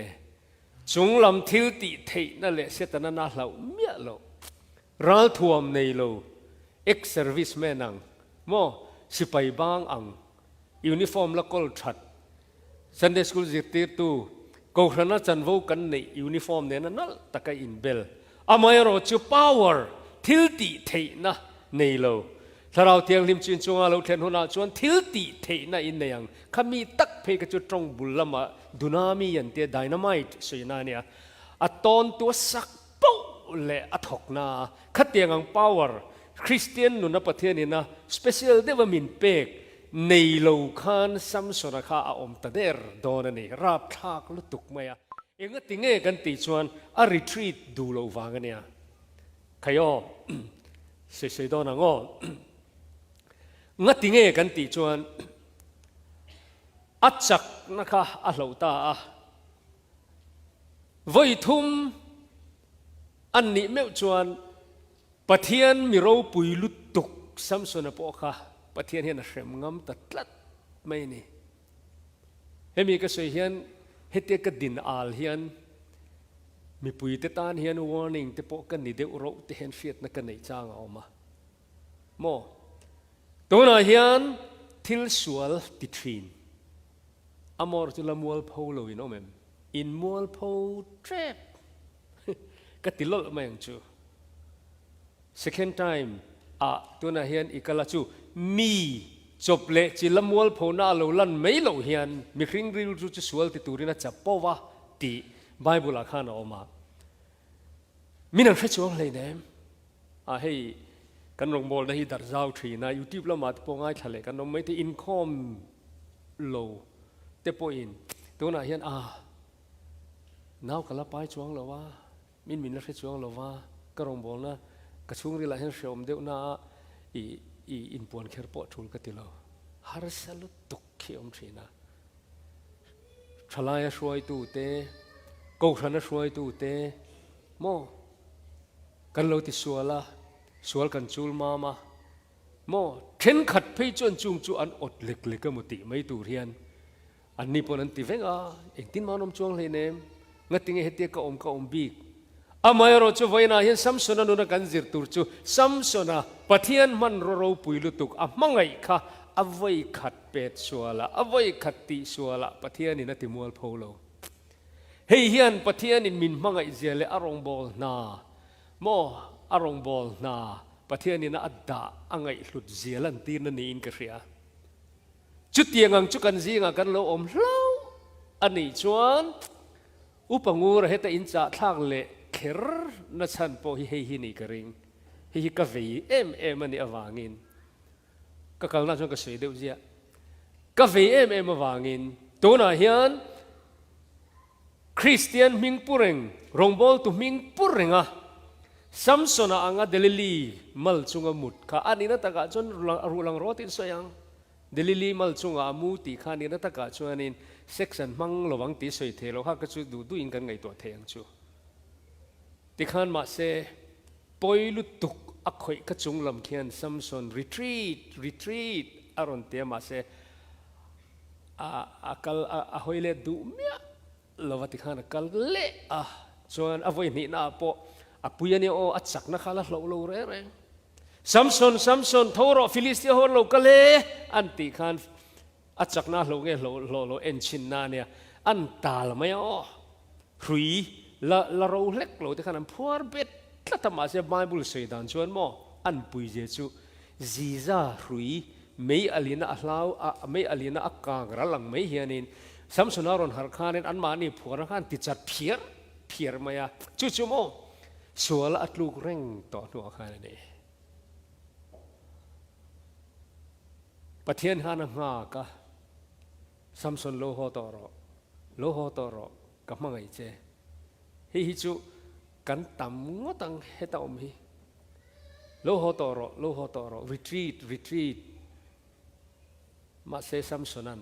chung lam thil ti thei na le setana na hlau mia lo ral thuam nei lo ex serviceman ang mo sipai bang ang uniform la kol that Sunday school zirtir tu ก็ขณะจันโวกันในยูนิฟอร์มเนี่ยนั่นตะกอินเบลอามาโรจู power ทิลติเทนะในโลถ้าเราเทียงริมจินจงอาเราเทียนหัวหน้าชวนทิลติเทนะอินเนี่ยขมีตักเพกจุดตรงบุลละมาดูนามียันเตียไดนาไมต์สวยนาเนี่ยอัตอนตัวสักปุ๊เละอัทกนาขัดเตียงอัง power คริสเตียนนุนประเทศนี้นะ special เดวมินเปกในโลคันซัมสนาคาอมตะเดอร์โดนนี่ราบทากลุตุกไหมอ่ะเองก็ติงเงกันติชวนอารีทรีตดูโลวางกันเนี่ยขยอเสียดอนงองัดติงเงกันติชวนอัจฉรินะคะอัลลอฮฺตาวัยทุ่มอันนี้ไม่ชวนปะเทียนมีเราปุยลุตุกซัมสนาปอค่ะปะเทียนเห็นเสมงามตัดลัดไม่นี่เฮมีก็สวยเห็นเฮติกดินอาลเห็นมีปุยเตตานเห็น warning เตปอกันนี่เดือดร้อนเตเห็นเฟียดนักกันในจางเอามาโมตัวน่ะเห็นทิลสวลติทรีนอามอร์จุลมัวลพาวโลอินอมเอ็มอินมัวลพาวทรัพก็ติลลมาอย่างจู second time ตัวน่ะเห็นอีกละจูมีจบเละจิลมัวลพาวน่าโลลันไม่โลเห็นมีคริงริลจูจะสวลติตูรินะจับปวะติไบเบิลอาคานออกมามีนังเฟชวงเลยเนี่ยให้กันลงบอลได้ดัดเจ้าทีนะยูทูบแล้วมาปงง่ายทะเลกันน้องไม่ที่อินคอมโลเตปอินตัวน่ะเห็นน้าวกันละไปช่วงหรอวะมินละเฟชวงหรอวะก็ลงบอลนะกระชุ่งรีละเห็นเสียมเดียวนะอินปวนเคอร์ปอทูลกันติโลฮาร์สลุตุกเขียมทีนะทลายช่วยตูเตกูฉันช่วยตูเตโมกันเราติสัวละสวลกันจูลมาโมเข็นขัดไปจนจุงจูอันอดเล็กๆก็มุติไม่ตูเรียนอันนี้ปนันติเวงเองตินมานมจวงเลยเนี่ยงัดติงเหตุก็อมบีกอามายรจูไว้นะเห็นซัมสนานุนักันจิรตูจูซัมสนาปะเทียนมันเราปุยลุตุกมังไงค่ะอวัยขัดเป็ดสัวละอวัยขัดติสัวละปะเทียนนี่นัติมัวลพาวโลเฮียนปะเทียนนี่มินมังไงเจเลอารองบอลนาโมอารองบอลนาปะเทียนนี่น่าอัดดาอังไงหลุดเจียลันตีนนี่อินกระเสียจุดยังจุกันซีงักันเราอมเล่าอันนี้ชวนอุปงูระเหตุอินจ่าทางเละเคร์นัชันพอฮินี่กระริงฮิกาฟีมันนี่อวางินก็กังนั่นชวนก็สวยเดียวเจียกาฟีอวางินตัวน่ะเฮียนคริสเตียนมิงปุเรงรองบอลตุมิงปุเรงซัมสนาangga delili mal chunga mut kha anina taka chon rulang rotin soyang delili mal chunga amuti khani na taka chuanin section mang lowang ti soi thelo ha ka chu du in kan ngai to theng chu ti khan ma se poilu tuk akhoi ka chung lam khian samson retreat aron te ma se akal a hoile du mia lawati khan akal le chuan avoi ni na po apuyan ni o at sak na kala lo re Samson thoro Philistia hor lo kale anti khan at sak na lo nge lo enchin na ne an tal mai o hrui la ro lek lo te khan phuar bet tla tama se bible sei dan chuan mo an pui je chu ziza hrui mei alina ahlau mei alina akang ralang mei hianin Samson aron har khanin an mani phuar khan ti chat phier maya chu mo suala at luk reng to nu akhan ni pathian hana nga ka Samson lo ho toro ka mangai che hi chu kan tam ngotang heta om hi lo ho toro retreat ma se Samsonan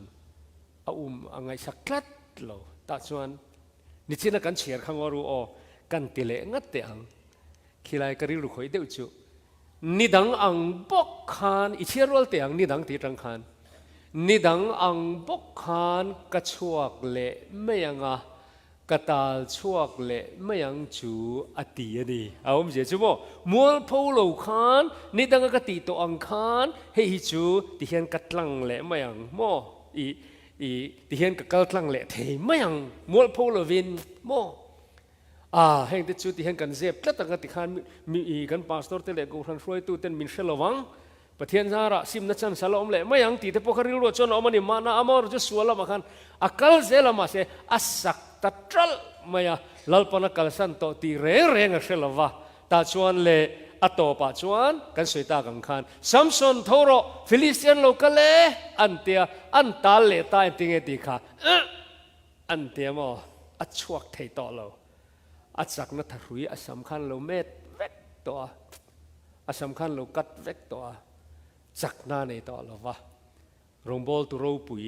angai saklat lo ta chuan ni china kan chiar khangoru oกันติเลงัดเตอังขีไลกริลุคอยเดียวจูนิดังอังบกขานอิเชียรัลเตอังนิดังตีจังขานนิดังอังบกขานกระชวกเละไม่ยังกระตาลชวกเละไม่ยังจูอตีนี่เอาผมเสียจูบ่มัวพูโลขานนิดังกติโตอังขานให้จูที่เห็นกัดลังเละไม่ยังโม ที่เห็นกับกัลทังเละเทไม่ยังมัวพูลวินโมเห็นที่จุดที่เห็นกันเจ็บแล้วตั้งแต่ที่ขันมีกันพาสตอร์เตเล็กกูทันช่วยตู้เต้นมินเชลวังประเทศสหรัฐซิมนัชชันสลอมเละไม่ยังตีแต่พวกเขาเรียกว่าจนออกมานี่มานะอามอร์จะสวลละมาขันอักลเซลมาเสอัสักตัดทรัลไม่ยาลัลปนักกัลสันโตตีเร่งเชลวะตาชวนเละอัตโตปะชวนกันสวยตากังขันซัมซอนทอโรฟิลิสเตียนโลกเล่อันเตียอันตาเละตายติงเอติค่ะอันเตียมออัดชวกเทต่อเราอัดสักนัทรุยอัดสำคัญเราเม็ดเวกตัวอัดสำคัญเรากัดเวกตัวจักนาในต่อเราวะรงบอลตุรูปุย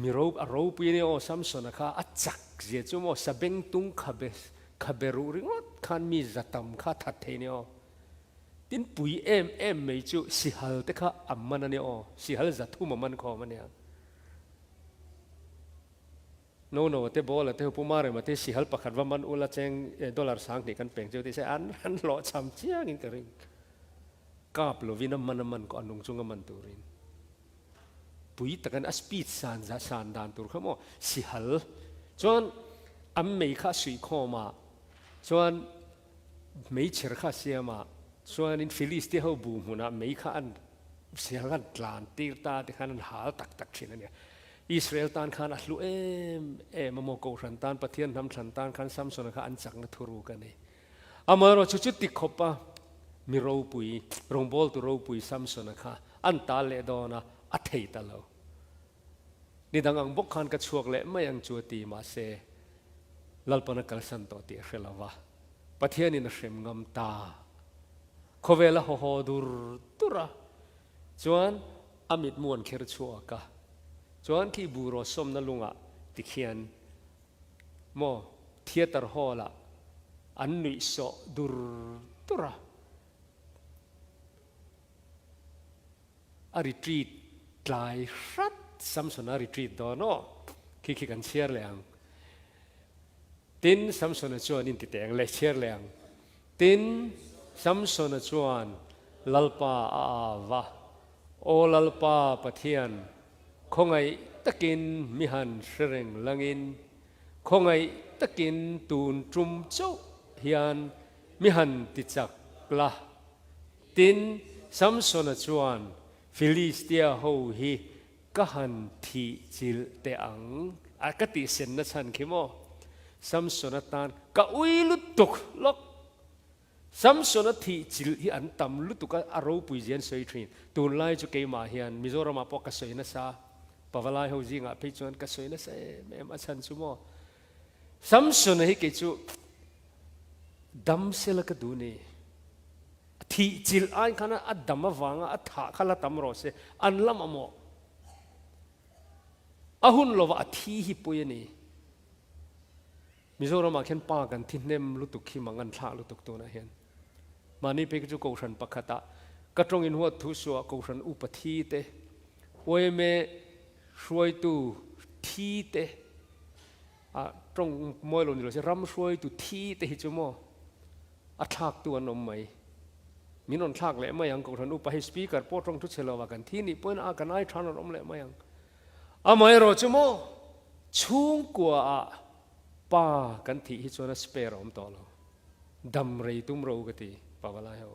มีรูปุยเนี่ยโอ้ซัมซอนนะคะอัดจักเสียจุโมสเบงตุงขับรูริงว่าขันมีจัตตำข้าทัดเทเนี่ยตินปุยไม่จูสิฮัลเตข้าอัมมันเนี่ยโอ้สิฮัลจัตทุ่มมันคอมันเนี่ยโน่เตบอลเตหุปมาเรมาเตสิฮัลปักขัดว่ามันอุลาเจงดอลลาร์สังนี่กันเป่งเจ้าที่เสอันหล่อช้ำเชี่ยงินกระริงกาบโลวินมันก็อันนงจุงมันตูรินปุยตะกันอัสปีดสานดานตูร์ขโมสิฮัลจวนอัมไม่ข้าสุยข้อมาส่วนไม่เชื่อข้าเสียมาส่วนอินฟิลิสที่เขาบูมนะไม่ข้าอันเสียกันกลานตีตาที่ขันหาตักเช่นนี้อิสราเอลตานขันอัลลูมาโมโกขันตานประเทศทำขันตานขันซัมซอนขันอันจักนัทุรุกันนี่อามาเราชุดติขบปะมีรูปุยรงบอลตัวรูปุยซัมซอนขันอันตาเลดอนะอัฐิตาเรานี่ดังอังบกขันกระชวกเละไม่ยังจวตีมาเซลัลปนักกัลสันโตติเขลาวะประเทศนี้นะเสมงามตาโคเวลาโฮดูร์ตุระจวนอามิดมวนเครชัวกะจวนที่บูโรสมนั่นลุงอ่ะติเขียนโมเทียตร์ฮอละอันนิโซดูร์ตุระอาริทรีตไกลรัดซัมซอนอาริทรีตดอนโอคิกันเชียร์เลยอังตินซัมซอนจวนอินติเตงเลเชียร์เลยอังตินซัมซอนจวนลัลปาอาวะโอลัลปาปะเทียนคงไอตะกินมิหันเสรงลังอินคงไอตะกินตูนจุมโจเฮียนมิหันติจักละตินซัมซอนจวนฟิลิสเตียโฮฮีกะหันทีจิลเตอังอากติเซนนัชันคิโมซัมซอนตานกะอุยลุตุกลกซัมซอนทีจิลฮีอันตัมลุตุกะอารูปุยเจียนสวยทรินตูนไลจุเกมาเฮียนมิโซรามาปอกกะสวยนะซาปะวะไลเฮาจิงะเพจวนกะสวยนะซาแม่มาชันซุโมซัมซอนฮิเกจูดัมเซลกะดูนีทีจิลอันขณะอัดดัมวางอัดถาขละตัมโรเซอันละมะโมอาหุนโลวะทีฮิปุยนีมิโซรามาเขียนปากันที่เนมลุตุขีมังกันท่าลุตุกตัวนะเห็นมานี่เป็นจุกชันปักขตะกระตรงอินหัวทุสัวกชันอุปทีเตโอยเมช่วยตูทีเตตรงมวยลงนี่เราจะรำช่วยตูทีเตฮิจุโมอัฐากตัวนมไหมมีนนทากเละไม่ยังกชันอุปให้สปีกเกอร์โพตรงทุเชลวากันที่นี่เปิ้นอากันไอทรานนมเละไม่ยังอาไม่รอจุโมชุ่งกัวป้ากันที่ฮิจวนะสเปรอมต่อเราดำไรตุ้มเรากติปาวลายเอา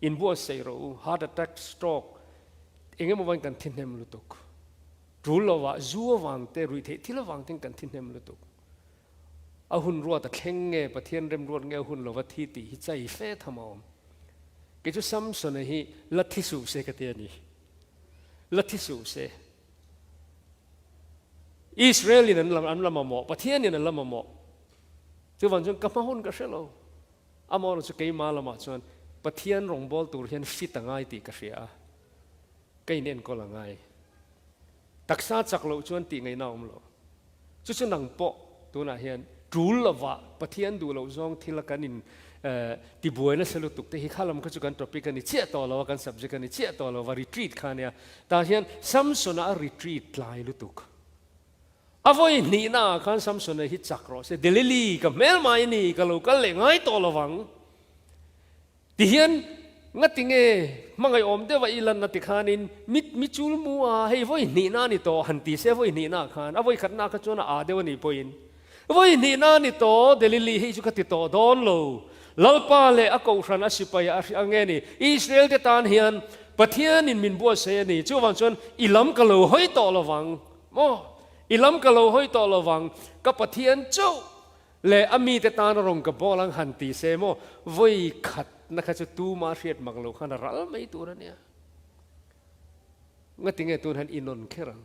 อินบัวเซโรฮาร์ดแอทแทกสโตรกเองมันวันกันทิ้งเนมลุตุกรู้แล้วว่าจัววังเตรุยเทที่ละวังทิ้งกันทิ้งเนมลุตุกอาหุ่นรัวแต่เข่งเงยประเทศเริ่มรัวเงยหุ่นเราว่าที่ตีฮิใจเฟะทำเอากิจสัมสนฮีลัทธิสุเสกเตียนี่ลัทธิสุเสอิสราเอลนั่นอันละมาโมประเทศนี่นั่นละมาโมจะวันจนกับมาหุ่นก็เชลล์อามอร์จะเกี่ยมาละมาจนประเทศรงบอลตัวเห็นฟิตง่ายตีก็เสียเกี่ยเน้นก็ละง่ายตักษาจักเราจนตีง่ายน้องเราจะนังโปตัวน่ะเห็นรู้ละว่าประเทศดูเราจงที่ละกันนินที่บัวนั่นสรุปตุกแต่ฮิข้าลำก็จะกันทอปิกันนี่เชี่ยต่อเรากัน subject กันนี่เชี่ยต่อเราว่า retreat ขันเนี่ยแต่เห็นซัมซอนa retreat ลายลุตุกอวัยนี่นะการซัมซุนฮิตจักรอเสเดลิลีกับเมลมาอินี่กับเราก็เล่งให้ตัวระวังที่เห็น งัดติงเอมังไออมเดว่าอีลันนัติขานินมิจูลมัวให้ไว้หนีนานี่โตหันตีเสไว้หนีนาขานเอาไว้ขัดนาขจวนอาเดวนี่ปอยน์ไว้หนีนานี่โตเดลิลีให้จุกติโตดอนโลลลปาเลอโกชันอาศิปยอาอังเงนี่อิสราเอลเตตานเฮียนปะเทียนินมินบัวเสนี่จู่วันจวนอิลัมกะโลห้อยโตระวังโมอิลัมกะโลห้อยโตระวังกับปะเทียนจู่เลอมีเตตานรงกับบอลังหันตีเสโมไว้ขัดนักจะตูมาเรียดมักโลขันรัลไม่ตัวนั้นเนี่ยงัดติงเงตัวนั้นอินนเครัง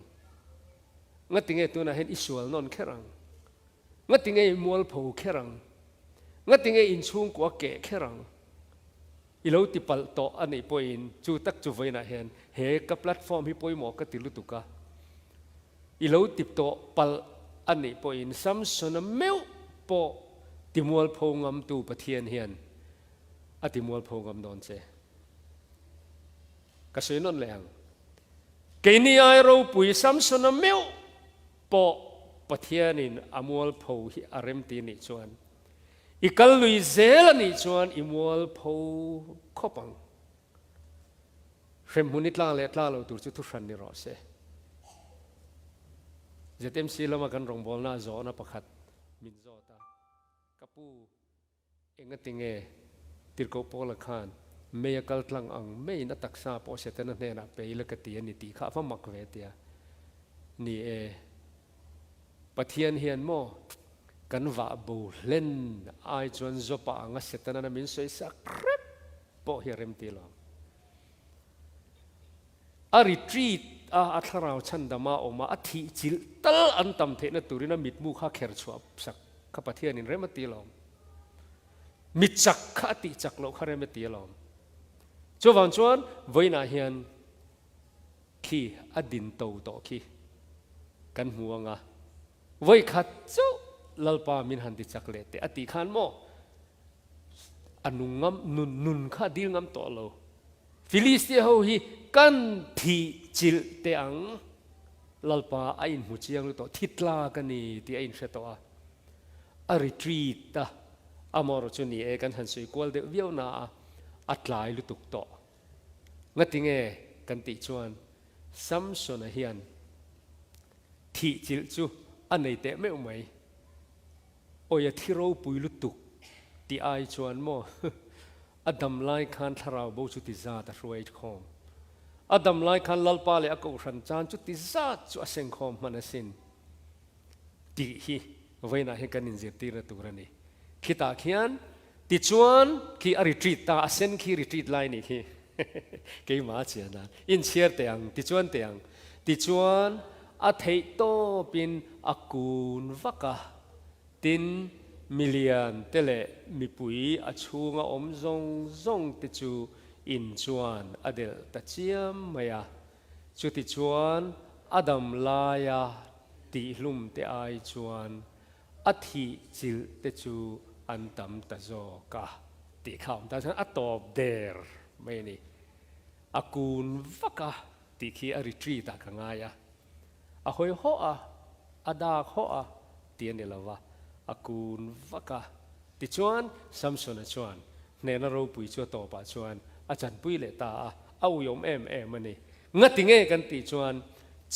งัดติงเงตัวนั้นเห็นอิสวลนนเครังงัดติงเงมัวลผูเครังงัดติงเงอินชุงกว่าเกะเครังอีเราติปัลโตอันนี้ปอยน์จูตักจูไว้นะเห็นเฮกับแพลตฟอร์มที่ปอยหมอกติลุตุกะอีเราติปโตปัลอันนี้ปอยน์ซัมซุนเมลปอติมัวลผูงามตูปะเทียนเฮียนอติมัวลพงกำนนเจกษณนแรงเกณีไอเราปุยซัมซุนเมลปอปะเทียนินอมัวลพูฮิอาริมตีนิจวนอีกัลลุยเซลนิจวนอิมัวลพูขบังเข็มหุนิตลาเลตลาเราตูจุทุชันนิรอเซจะเต็มซีลมากันรองบอลน่าจอนะประคัดมินจอตากับปูเองติงเอติรโกโปลขานเมียกัลตลังอังไม่นัตักษาพอเสตนันเนนะไปอิลกตียนิติข้าฟังมักเวทียนี่ปะเทียนเฮียนโมกันว่าบูเล่นไอจวนจบอังเสตนันมินสวยสักครบพอเฮเรมตีลองอาริทรีตอาทาราวชันดามาออกมาอธิจิลตัลอันตัมเทนตุรินามิดมูข้าเขรชวบสักข้าปะเทียนินเรมตีลองมิจักข้าติจักโลกเรมตีลอมจวนจวนไว้นาเฮียนขี้อดินโตโตขี้กันหัวงะไว้ขัดจูลลปามินหันติจักเลตอติขันโมอนุงำนุนข้าดิลงำโตโลฟิลิสเตียโฮฮีกันทีจิลเตอังลลปาไอ้หูเจียงลุโตทิตลากันนี่ที่ไอ้เสตวอาริทรีตาอามอร์จุนีกันหันสุยกวลเดวิวนาอัตลายลุตุกโตงัดติงเอกันติจวนซัมซุนเฮียนที่จิลจูอันไหนเตะไม่ไหมโอ้ยที่เราปุยลุตุกที่ไอจวนโมอดัมไลคันทาราวบูจุติซาตรวยคอมอดัมไลคันลลปาเลอกูรันจานจุติซาจุเซงคอมมันสินดีฮีไว้นะเฮกันนินเจตีระตุรนีคิดตาเขียนติจวนคีอาริทรีตตาเซนคีริทรีตไลน์นี่คีเกี่ยมาเชียนะอินเชียร์เตียงติจวนเตียงติจวนอาเทโตเป็นอากูนวักะตินมิลเลียนเตเลมีปุยอาชูงอมซงติจูอินจวนอเดลตะเจียมมายาจุติจวนอดัมลายาติลุมเตไอจวนอธิจิลเตจูอันตัมตะโจกะติข่าวแต่ฉันอัตตอบเดร์ไม่นี่อากูนวักะติคีอาริทรีตากังไงอะอาหอยหัวอาดาหัวเตียนเดลวะอากูนวักะติจวนซัมซุนจวนเนนเราปุยจวโตปะจวนอาจารย์ปุยเลตาเอายมมันนี่งัดติงเงกันติจวน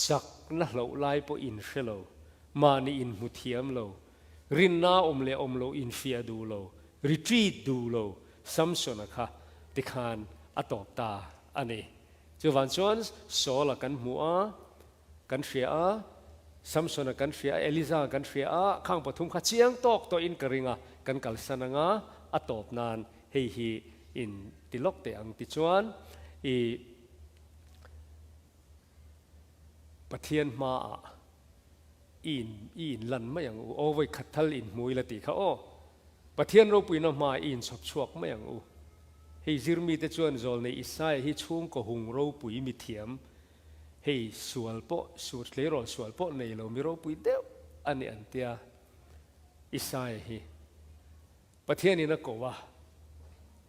จักนั่งเราไล่ปอินเชลมานี่อินมุทียมเรารินนาอมโลอินฟิอาดูโลรีทรีตดูโลซัมซุนนะคะติขานอตอบตาอันนี้จวนจวนโซลกันหัวกันเสียซัมซุนกันเสียเอลิซากันเสียข้างปฐุมขัดเชียงตอกตัวอินกริงกันกัลสนังอตอบนานเฮียอินติลกเตอังติจวนปะเทียนมาอินลันไม่อย่างโอ้ไว้ขัดทัลอินมวยละติเขาโอ้ปะเทียนเราปุยน้ำมาอินชอบชวกไม่อย่างเฮียจิรมีแต่จวนโจลในอิสายเฮียช่วงก็หงเราปุยมีเทียมเฮียสวลโปสวดเลยรอสวลโปในเรามีเราปุยเดียวอันนี้อันเดียอิสายเฮียปะเทียนนี่นักว่า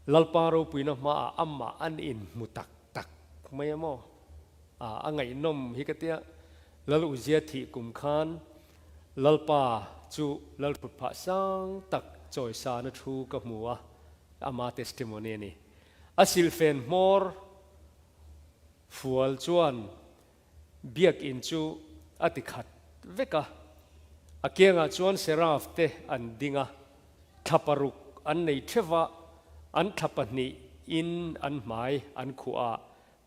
lalparo puina ma amma an in mutak tak maya mo angai nom hikatia lalu uzia thi kum khan lalpa chu lalput pha sang tak choi sa na thu ka muwa ama testimony ni a silfen mor fual chuan biak in chu atikhat veka akianga chuan seraf te an dinga thaparuk an nei theva an thapani in an mai an khua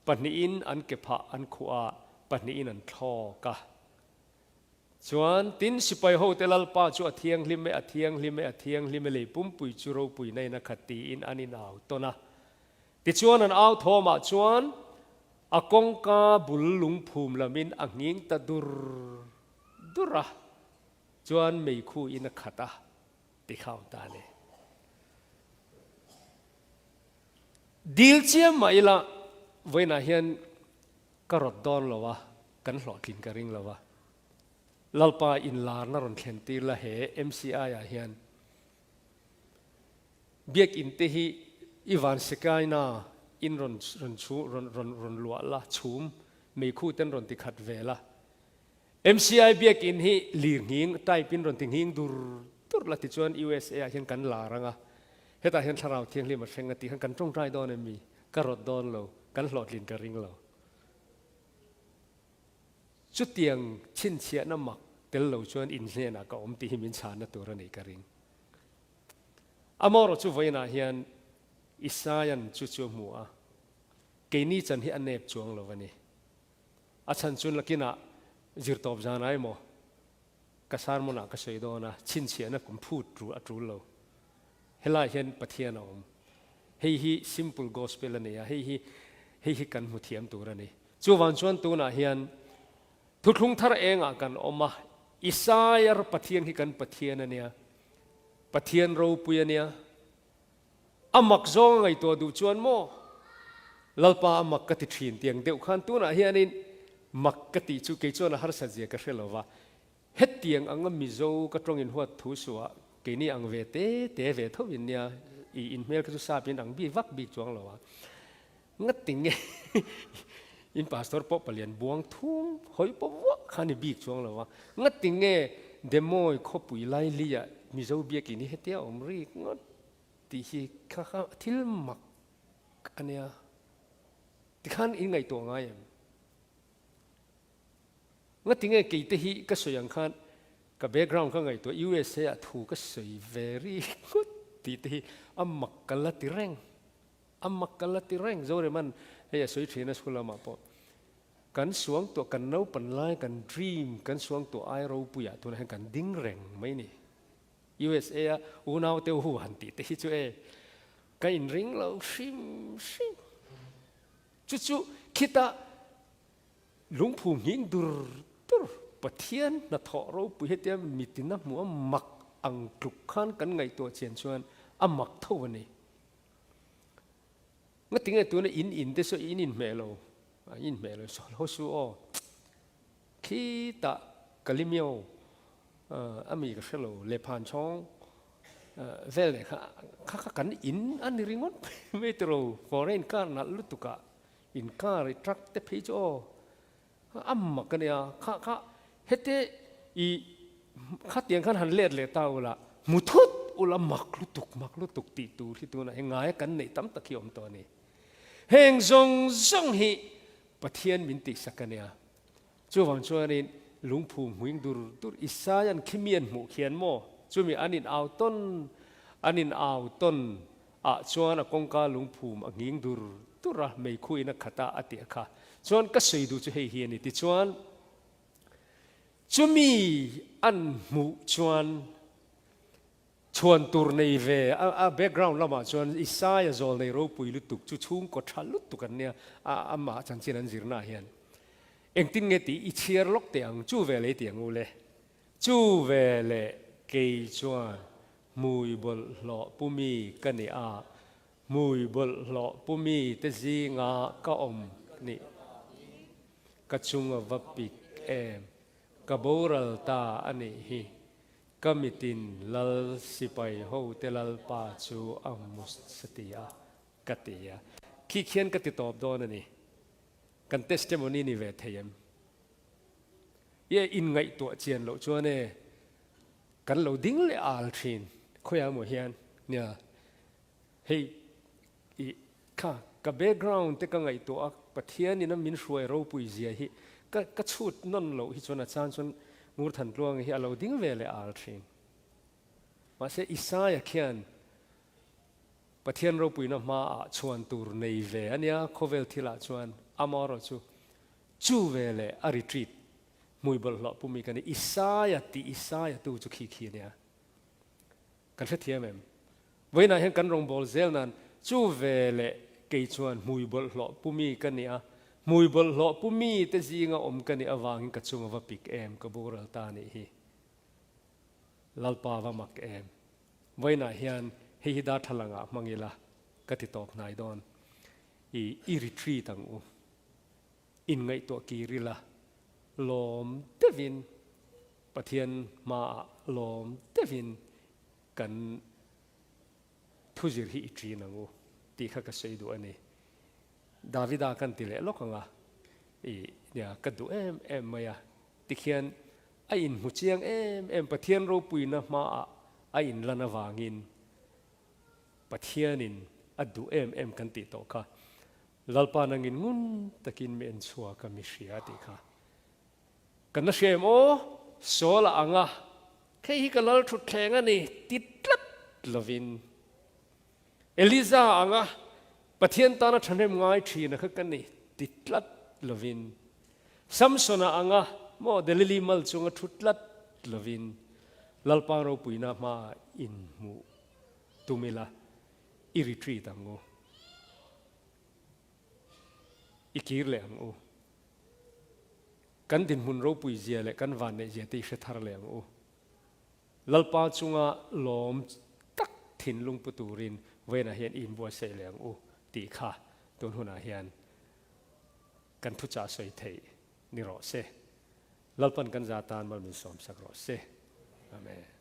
pani in an kepha an khua pani in an tho ka chuan tin sipai ho telal pa chu athiang lim le pum pui chu ro pui nei na khati in anin aw tona ti chuan an aw thoma chuan akongka bulung phum lamin anging ta dura chuan mei khu in a khata ti khaw ta le dil chiam mai la voina hian karot don lowa kan hlotlin ka ring lowa lalpa in lar na ron thlen tir la he MCI a hian biak in te hi ivan sekaina in ron lua la chum mei khu ten ron ti khat vela MCI biak in hi lir nging tai pin ron ting hing dur la ti chuan USA a hian kan laranga heta hian tharau thiang lim a hrenga ti han kan tong rai don mi karot don lo kan hlotlin ka ring lo chu tiang chin chia na mak tel lo chuan in hne na ka om ti himin chan na tur nei ka ring amoro chu voina hian isayan chu chu mua ke ni chan hi anep chuang lo wani a chan chun lakina zir top janai mo kasar mo na ka sei do na chin chia na kum phut ru atru lo helai hian pathian om hei hi simple gospel ania hei hi kan mu thiam tur ani chu wan chuan tu na hian thuthlung thar enga kan oma isayar pathian hi kan pathian ania pathian ro puyania amak zong ngai to du chuan mo lalpa amak ka ti thin tiang deuh khan tu na hianin mak ka ti chu ke chuan har sa je ka hrelowa het tiang anga mizo ka tong in huat thu suwa ke ni ang ve te ve tho in nia i in mel ka chu sa pin ang bi vak bi chuang lowa ngat ting nge in pastor po palian buang thum hoi po wa khani bi chuang lowa ngat ting nge demoi kho pui lai lia mizo bi ki ni hetia omri ngat ti hi kha thil mak ania ti khan in ngai to ngai ngat ting nge ke te hi ka soyang khan ka background ka ngai to USA a thu ka soi very good ti te hi amak kala ti reng zore man hei soi thina skula ma po kan suang to kan no pan lai kan dream kan suang to ai ro puya to na kan ding reng mai ni USA unaw te hu han ti te hi chu e ka in ring lo shim chu kita lungphum hing dur pathian na tho ro pu hetiam mitina mu mak ang tluk khan kan ngai to chen chuan amak tho ani ngating e tu na in te so in melo so ho su o khi ta kalimio ami ka shelo le phan chong vel le kha kan in an ringot metro foreign car na lutuka in car truck te phi cho amma ka ne kha hete i kha tiang khan han let le ta ula muthut ula mak lutuk ti tu hi tu na ngai kan nei tam ta khiom to ni heng zong hi pathian min ti sakania chu wang chuanin lungphum huing dur isayan khimian mu khian mo chumi anin aw ton a chuan a kongka lungphum a nging tura mei khuina khata ati kha chuan ka sei du chu hei hi ani ti chuan chumi an mu chuan tur nei ve a background lama chuan isaya zol nei ro pui lutuk chu chung ko thal lutuk an nia a ma chan chin an zirna hian engtin nge ti i chiar lok te ang chu ve le tiang ule chu ve le ke chuan mui bol lo pumi kani a mui bol lo pumi te zinga ka om ni ka chunga vapik em ka boral ta ani hi kamitin lal sipai ho te lal pa chu amus satia katia khi khian ka ti top don ani kan testimony ni ve thayam ye in ngai to chian lo chuane kan lo ding le al thin khoya mo hian nia hei ค่ะกับ background แต่ก็ไงตัวประเทศนี่นะมินช่วยเราปุยเสียฮิก็ชุดนั่นเราฮิจวนอาจารย์จนงูทันตัวงฮิเราดิ้งเวลอาร์ทริงมาเสอิสายเขียนประเทศเราปุยนะมาชวนตูร์ในเวอันนี้โคเวลที่ละชวนอามอร์จูเวลอาริทรีตมวยบอลหล่อปุ่มีกันอิสายตูจุขี้เนี่ยกันเสียเมมเว้นไหนเห็นกันรองบอลเซลนั้นจูเวลเกยชวนมวยบอลหล่อปุ่มีกันเนี่ยมวยบอลหล่อปุ่มีแต่จีงอมกันเนี่ยวางหินกัดชงว่าปิกเอ็มกับโบราณตานี่ฮีลัลปาวามักเอ็มไว้น่ะเฮียนเฮียดาทลังอ่ะมังยิละก็ติดต่อนายดอนอีริทรีตังอูอินไงตัวกีริละลมเดวินประเทียนมาลมเดวินกันทุจิรฮีอิทรีนังอูตีข้าก็ใช้ดูอันนี้ดาวิดากันติเล่ล็อกงะเนี่ยก็ดูเอ็มมา呀ติเขียนไอ้อินหูเชียงเอ็มประเทียนเราปุยนะมาไอ้อินลันวางินประเทียนินอดูเอ็มกันติโตค่ะลัลปานังินงุนตะกินเมนชัวกัมิเชียติค่ะกันนะเชมโอโซละอ่างะแค่ฮิกลัลทุดแข่งอันนี้ติดลัดลวินเอลิซาอ่างะประเทียนตานะทันเรมง่ายทีนะคือกันนี่ติดลัดลวินซัมซอนะอ่างะโมเดลิลิมัลจงทุดลัดลวินลัลปาเราปุยนะมาอินมูตุมิลาอิริทรีตังโออีกีร์เลยอังโอกันดินมุนเราปุยเจียเลยกันวันเนี่ยเจียติเสถาเลยอังโอลัลปาจงะลมตักถิ่นลุงปุตูรินเวน่าเฮียนอินบัวเสเลยอังโอตีข้าตัวหัวหน้าเฮียนกันทุจ่าสวยเทนิโรเซลัลปันกันจาตานมันมีสมสักโรเซอาเมน